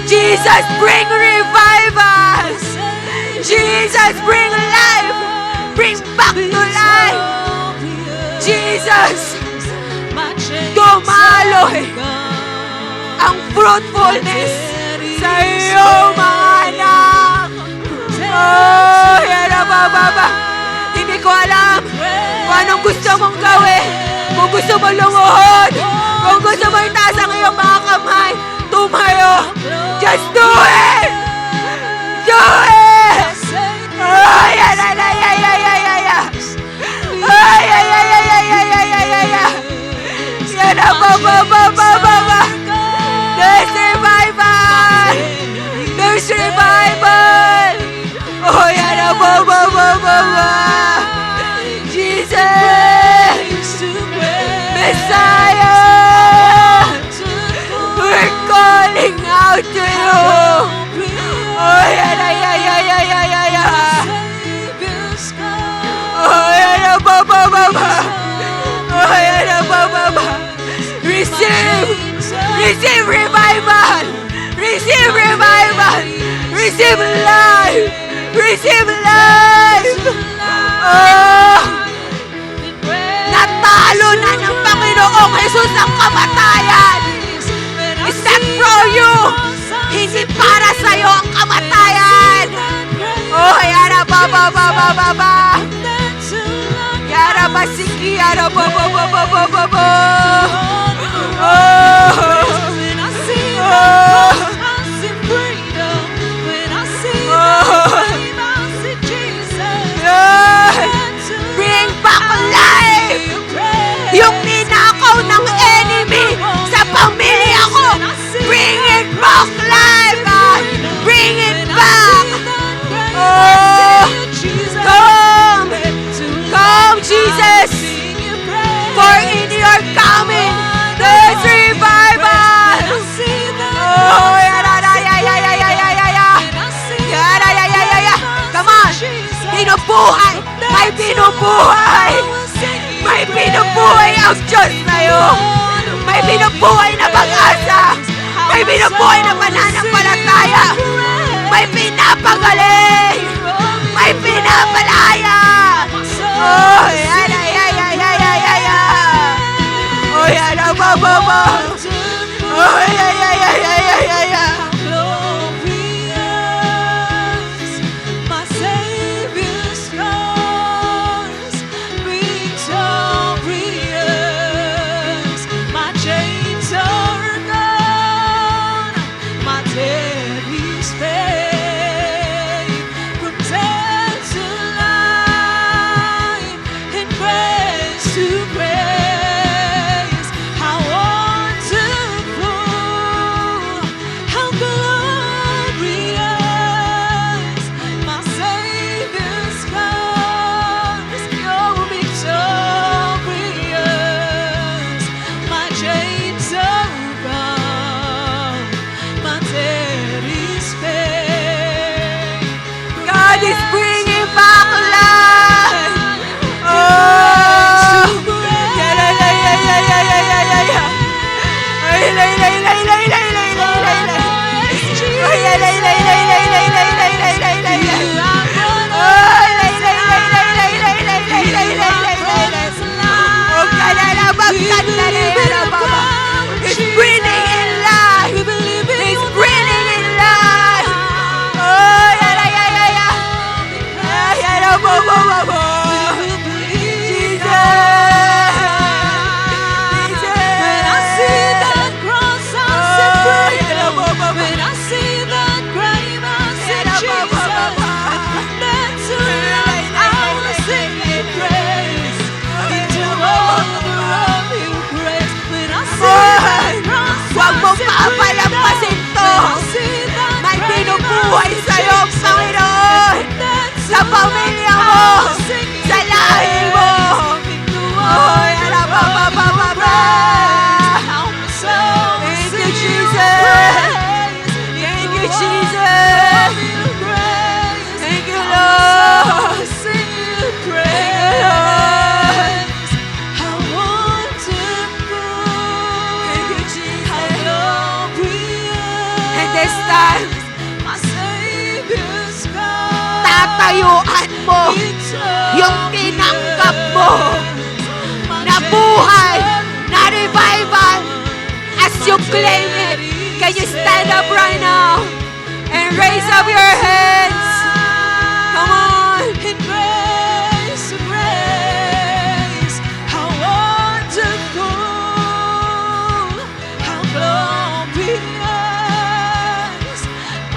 Jesus, bring revival. Jesus, bring life. Bring back to life. Jesus, my chains dumaloy are gone. ang fruitfulness sa iyo, mga anak. Oh, Yarababa. Hindi ko alam kung anong gusto mong gawin. Kung gusto mo lumuhod, kung gusto mo itaas ang iyong mga kamay, tumayo. Just do it! Do it! Ay, ay, ay, ay, ay, ay, ay, ay, ay. Ay, ay, ay, ay, ay, ay, ay, ay, ay, ay. Yarababa. There's revival! There's revival! Oh, Yarababa. Jesus! Messiah! We're calling out to you! Oh, ay, ay, ay, ay, ay, ay, ay, ay. Oh, Yarababa. Oh, Yarababa. Receive revival! Receive revival! Receive life! Receive life! Oh! Natalo na ng Panginoong Jesus ang kamatayan! Is that from you? Hindi para sa'yo ang kamatayan! Oh, Yarababa! Yarabasiki, Yarababa! Bring back life! Yung ninakaw ng enemy sa pamilya ko, bring it back life! God. Bring it back! Oh! Come, Jesus! For in your coming, there's revival! Oh, come on! Binubuhay! May binubuhay! May binubuhay ang Diyos na yun! May binubuhay na pag-asa! May binubuhay na pananampalataya! May pinapagaling! May pinapalaya! Oh, yan, oh, yan, oh, yan, My Savior's scars, victorious. My chains are gone, my debt is paid. From death to life, and grace to grace. How wonderful, how glorious. My Savior's scars, you're victorious. My chains are gone, my debt is paid. God is bringing back life! Oh! It's breathing in life! It's breathing in life! Oh, Huwag mong papalampasin to! May binubuhay sa'yo, Panginoon! Sa pamilya mo! Sa lahi mo! Oh, Thank you, Jesus! Thank you, Jesus! Thank you, Lord! Thank you, Lord! How wonderful, Thank you, Jesus! how glorious. And this time, My Savior's tatayuan mo yung tinanggap mo. claim it? Can you stand up right now and raise up your hands? Come on. In grace to grace, how wonderful, how glorious,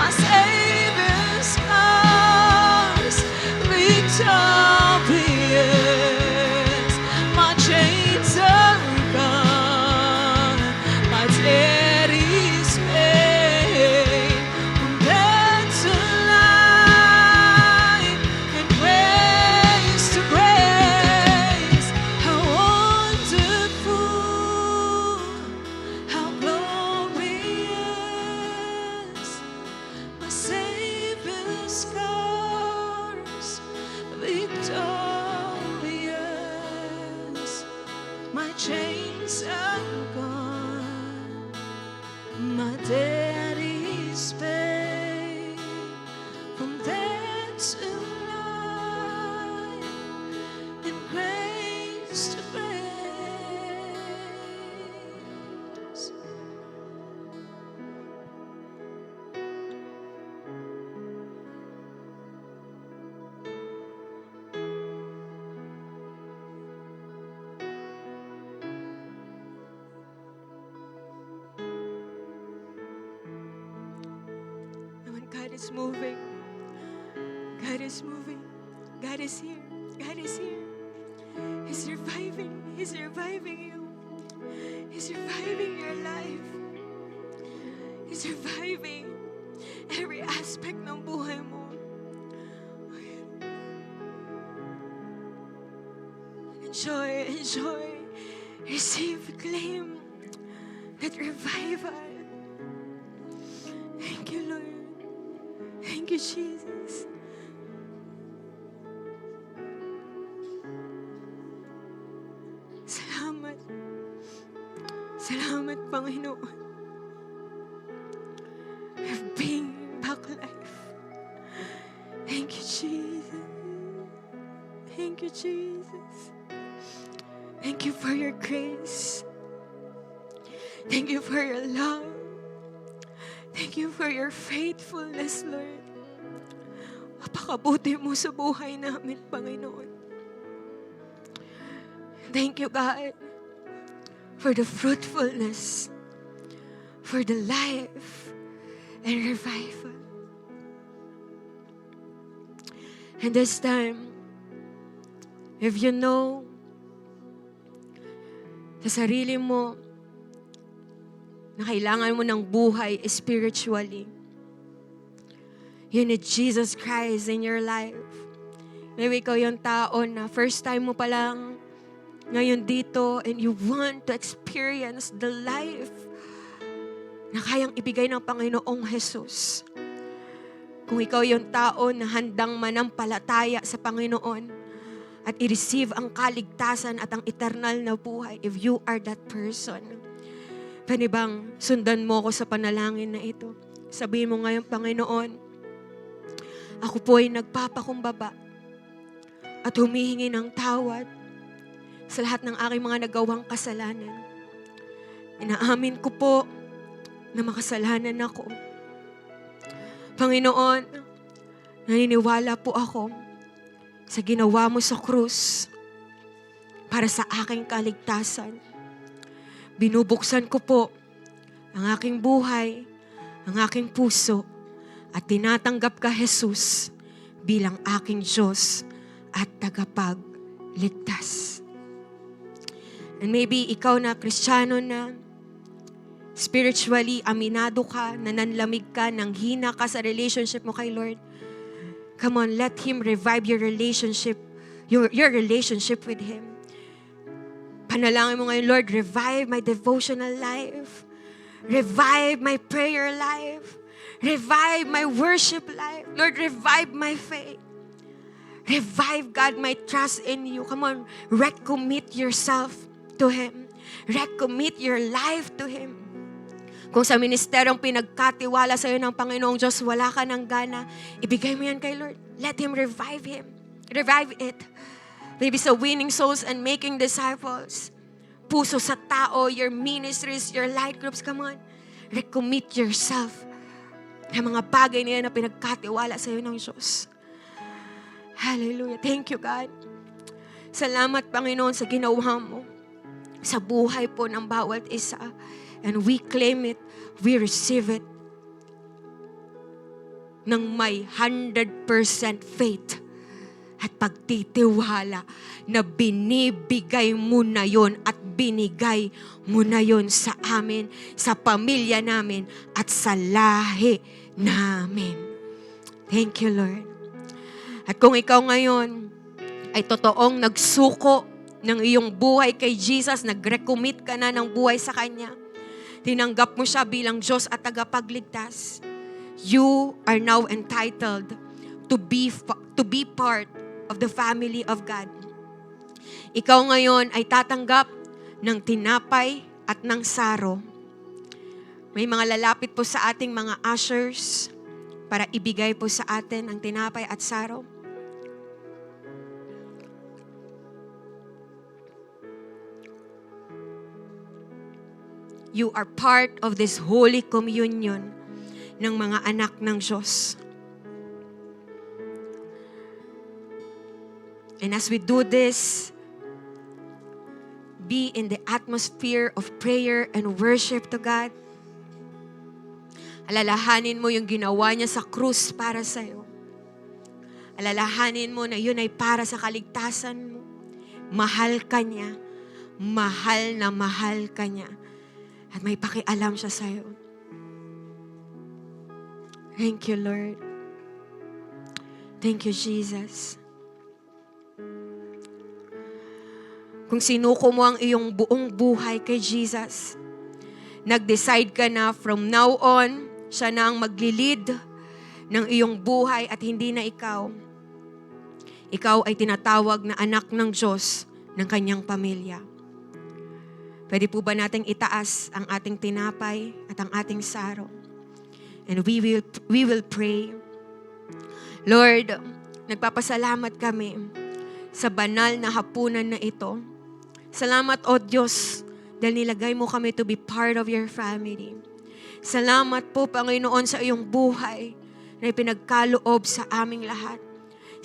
my Savior's scars, victorious, my chains are gone, my debt is paid, from death to life, and grace to grace, how wonderful, how glorious, my Savior's scars, victorious, my chains are gone, my debt is paid, from death to life, and grace to grace. When God is moving, God is moving, God is here, God is here. He's reviving you. He's reviving your life. He's reviving every aspect ng buhay mo. Enjoy, enjoy. Receive, claim that revival. Thank you, Lord. Thank you, Jesus. Salamat. Salamat, Panginoon. For bringing back life. Thank you, Jesus. Thank you, Jesus. Thank you for your grace. Thank you for your love. Thank you for your faithfulness, Lord. Apakabuti mo sa buhay namin, Panginoon. Thank you, God, for the fruitfulness, for the life and revival. And this time, if you know sa sarili mo na kailangan mo ng buhay spiritually, you need Jesus Christ in your life. Maybe ikaw yung tao na first time mo pa lang ngayon dito and you want to experience the life na kayang ibigay ng Panginoong Jesus. Kung ikaw yung tao na handang manampalataya sa Panginoon at i-receive ang kaligtasan at ang eternal na buhay, if you are that person, pwede bang sundan mo ko sa panalangin na ito? Sabihin mo ngayon, Panginoon, ako po ay nagpapakumbaba at humihingi ng tawad sa lahat ng aking mga nagawang kasalanan. Inaamin ko po na makasalanan ako. Panginoon, naniniwala po ako sa ginawa mo sa krus para sa aking kaligtasan. Binubuksan ko po ang aking buhay, ang aking puso, at tinatanggap ka, Jesus, bilang aking Diyos at tagapagligtas. And maybe ikaw na Kristiyano na spiritually aminado ka, nananlamig ka, nanghina ka sa relationship mo kay Lord. Come on, let Him revive your relationship, your relationship with Him. Panalangin mo ngayon, Lord, revive my devotional life. Revive my prayer life. Revive my worship life. Lord, revive my faith. Revive, God, my trust in you. Come on, recommit yourself to Him. Recommit your life to Him. Kung sa ministeryong pinagkatiwala sa iyo ng Panginoong Diyos, wala ka ng gana, ibigay mo yan kay Lord. Let Him revive it. Maybe sa winning souls and making disciples. puso sa tao, your ministries, your light groups. Come on. Recommit yourself sa mga bagay na yan na pinagkatiwala sa iyo ng Diyos. Hallelujah. Thank you, God. Salamat, Panginoon, sa ginawa mo sa buhay po ng bawat isa. And we claim it. We receive it. Nang may 100% faith at pagtitiwala na binibigay mo na yon at binigay mo na yon sa amin, sa pamilya namin, at sa lahi namin. Thank you, Lord. At kung ikaw ngayon ay totoong nagsuko ng iyong buhay kay Jesus, nag-recommit ka na ng buhay sa Kanya, tinanggap mo siya bilang Diyos at tagapagligtas, you are now entitled to be part of the family of God. Ikaw ngayon ay tatanggap ng tinapay at ng saro. May mga lalapit po sa ating mga ushers para ibigay po sa atin ang tinapay at saro. You are part of this Holy Communion ng mga anak ng Diyos. And as we do this, be in the atmosphere of prayer and worship to God. Alalahanin mo yung ginawa niya sa krus para sa'yo. Alalahanin mo na yun ay para sa kaligtasan mo. Mahal ka niya. Mahal na mahal ka niya. At may pakialam siya sa'yo. Thank you, Lord. Thank you, Jesus. Kung sinuko mo ang iyong buong buhay kay Jesus, nag-decide ka na from now on, siya na ang maglilid ng iyong buhay at hindi na ikaw. Ikaw ay tinatawag na anak ng Diyos ng kanyang pamilya. Pwede po ba nating itaas ang ating tinapay at ang ating saro? And we will pray. Lord, nagpapasalamat kami sa banal na hapunan na ito. Salamat, O Diyos, dahil nilagay mo kami to be part of your family. Salamat po, Panginoon, sa iyong buhay na ipinagkaloob sa aming lahat.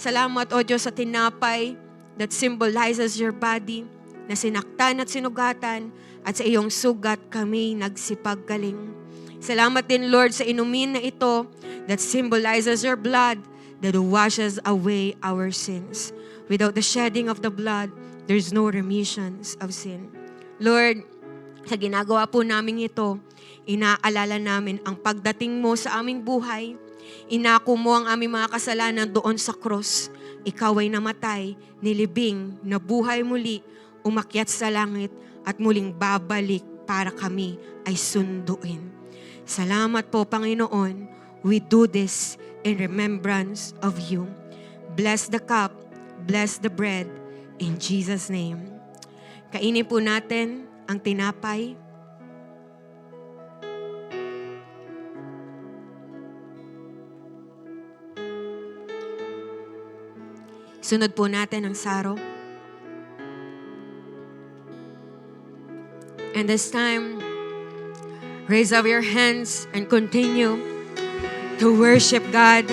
Salamat, O Diyos, sa tinapay that symbolizes your body, na sinaktan at sinugatan, at sa iyong sugat kami nagsipaggaling. Salamat din, Lord, sa inumin na ito that symbolizes your blood that washes away our sins. Without the shedding of the blood, there's no remissions of sin. Lord, sa ginagawa po namin ito, inaalala namin ang pagdating mo sa aming buhay. Inako mo ang aming mga kasalanan doon sa cross. Ikaw ay namatay, nilibing, nabuhay muli, umakyat sa langit, at muling babalik para kami ay sunduin. Salamat po, Panginoon. We do this in remembrance of you. Bless the cup, bless the bread, in Jesus' name. Kainin po natin ang tinapay. Sunod po natin ang saro. And this time, raise up your hands and continue to worship God.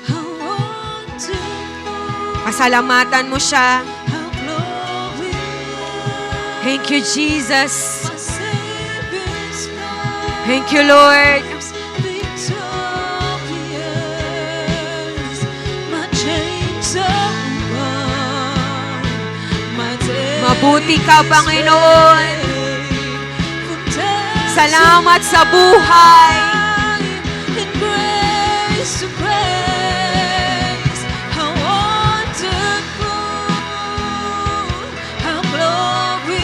How wonderful, Pasalamatan mo siya. how glorious, Thank you, Jesus. my Savior's love. Thank you, Lord. Victorious, my chains are gone, my days Mabuti ka, Panginoon. from death Salamat sa buhay. in grace to grace. How wonderful, how glorious,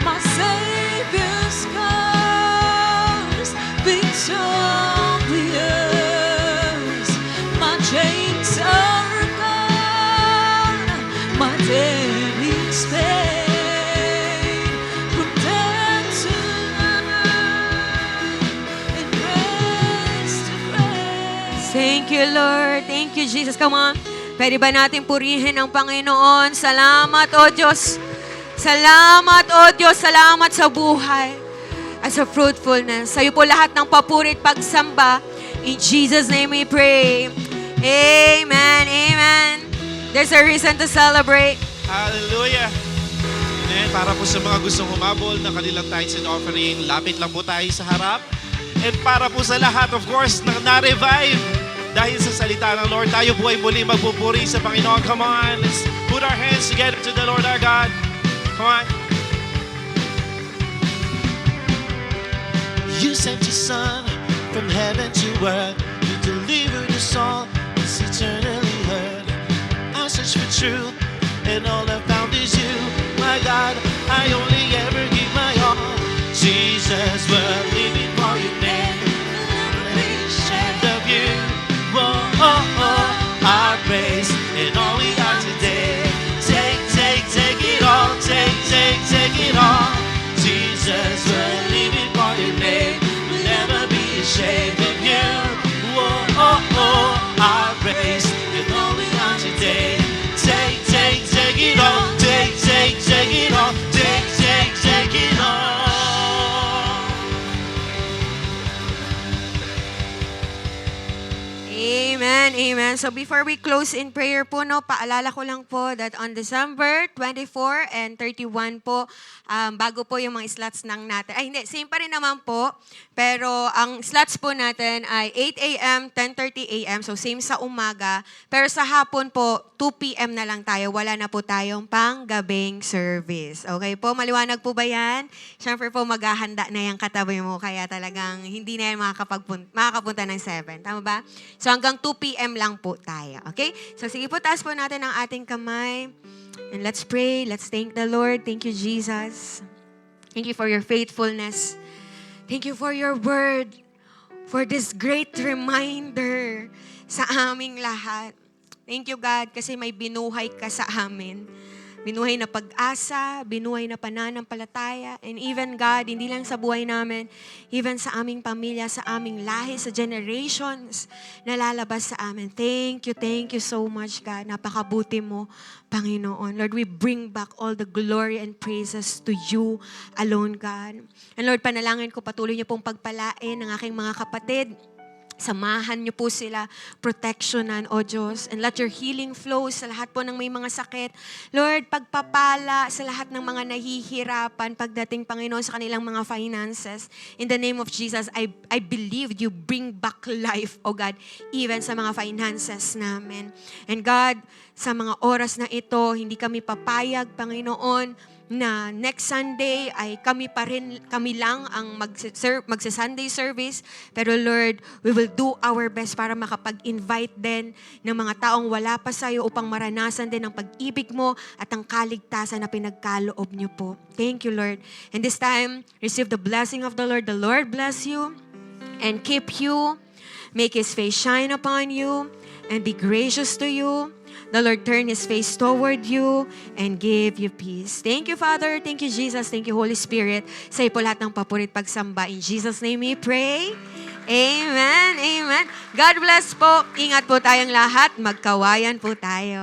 my Savior's scars, victorious, my chains are gone, my days paid, from death to life, in grace to grace. Thank you, Lord. Thank you, Jesus. Come on. Pwede ba natin purihin ang Panginoon? Salamat, O Diyos. Salamat, O Diyos. Salamat sa buhay at sa fruitfulness. Sa'yo po lahat ng papuri at pagsamba. In Jesus' name we pray. Amen. Amen. There's a reason to celebrate. Hallelujah. Amen. Para po sa mga gustong humabol ng kanilang tithes and offering, lapit lang po tayo sa harap. And para po sa lahat, of course, na na-revive dahil sa salita ng Lord, tayo po ay muli magpupuri sa Panginoon. Come on, let's put our hands together to the Lord our God. Come on. You sent your Son from heaven to earth. You delivered us all. It's eternally heard. I search for truth, and all I found is you. My God, I only ever give my all. Jesus, we're living for your name. Ashamed of you. Whoa, oh, oh, our praise and all we are today. Take it all. Take it all. Jesus, we're living for your name. We'll never be ashamed of you. Whoa, oh, oh, our praise and all we are today. Take it all. Take it all. Take it all. Amen, amen. So before we close in prayer po, no, paalala ko lang po that on December 24 and 31 po, bago po yung mga slots ng natin. Ay hindi, same pa rin naman po. Pero ang slots po natin ay 8 a.m., 10:30 a.m. So same sa umaga. Pero sa hapon po, 2 p.m. na lang tayo. Wala na po tayong panggabing service. Okay po? Maliwanag po ba yan? Siyempre po, maghahanda na yung katabi mo. Kaya talagang hindi na yan makakapunta ng 7. Tama ba? So hanggang 2 p.m. lang po tayo. Okay? So sige po, taas po natin ang ating kamay. And let's pray. Let's thank the Lord. Thank you, Jesus. Thank you for your faithfulness. Thank you for your word. For this great reminder sa aming lahat. Thank you, God, kasi may binuhay ka sa amin. Binuhay na pag-asa, binuhay na pananampalataya, and even, God, hindi lang sa buhay namin, even sa aming pamilya, sa aming lahi, sa generations na lalabas sa amin. Thank you so much, God. Napakabuti mo, Panginoon. Lord, we bring back all the glory and praises to you alone, God. And Lord, panalangin ko, patuloy niyo pong pagpalain ng aking mga kapatid. Samahan niyo po sila, protectionan, O Diyos. And let your healing flow sa lahat po ng may mga sakit. Lord, pagpapala sa lahat ng mga nahihirapan pagdating, Panginoon, sa kanilang mga finances. In the name of Jesus, I believe you bring back life, O God, even sa mga finances namin. And God, sa mga oras na ito, hindi kami papayag, Panginoon, na next Sunday ay kami lang ang magsa-Sunday service. Pero Lord, we will do our best para makapag-invite din ng mga taong wala pa sa'yo upang maranasan din ang pag-ibig mo at ang kaligtasan na pinagkaloob niyo po. Thank you, Lord. And this time, receive the blessing of the Lord. The Lord bless you and keep you, make His face shine upon you, and be gracious to you. The Lord turn His face toward you and give you peace. Thank you, Father. Thank you, Jesus. Thank you, Holy Spirit. Sa iyo po lahat ng papurit pagsamba. In Jesus' name we pray. Amen. Amen. God bless po. Ingat po tayong lahat. Magkawayan po tayo.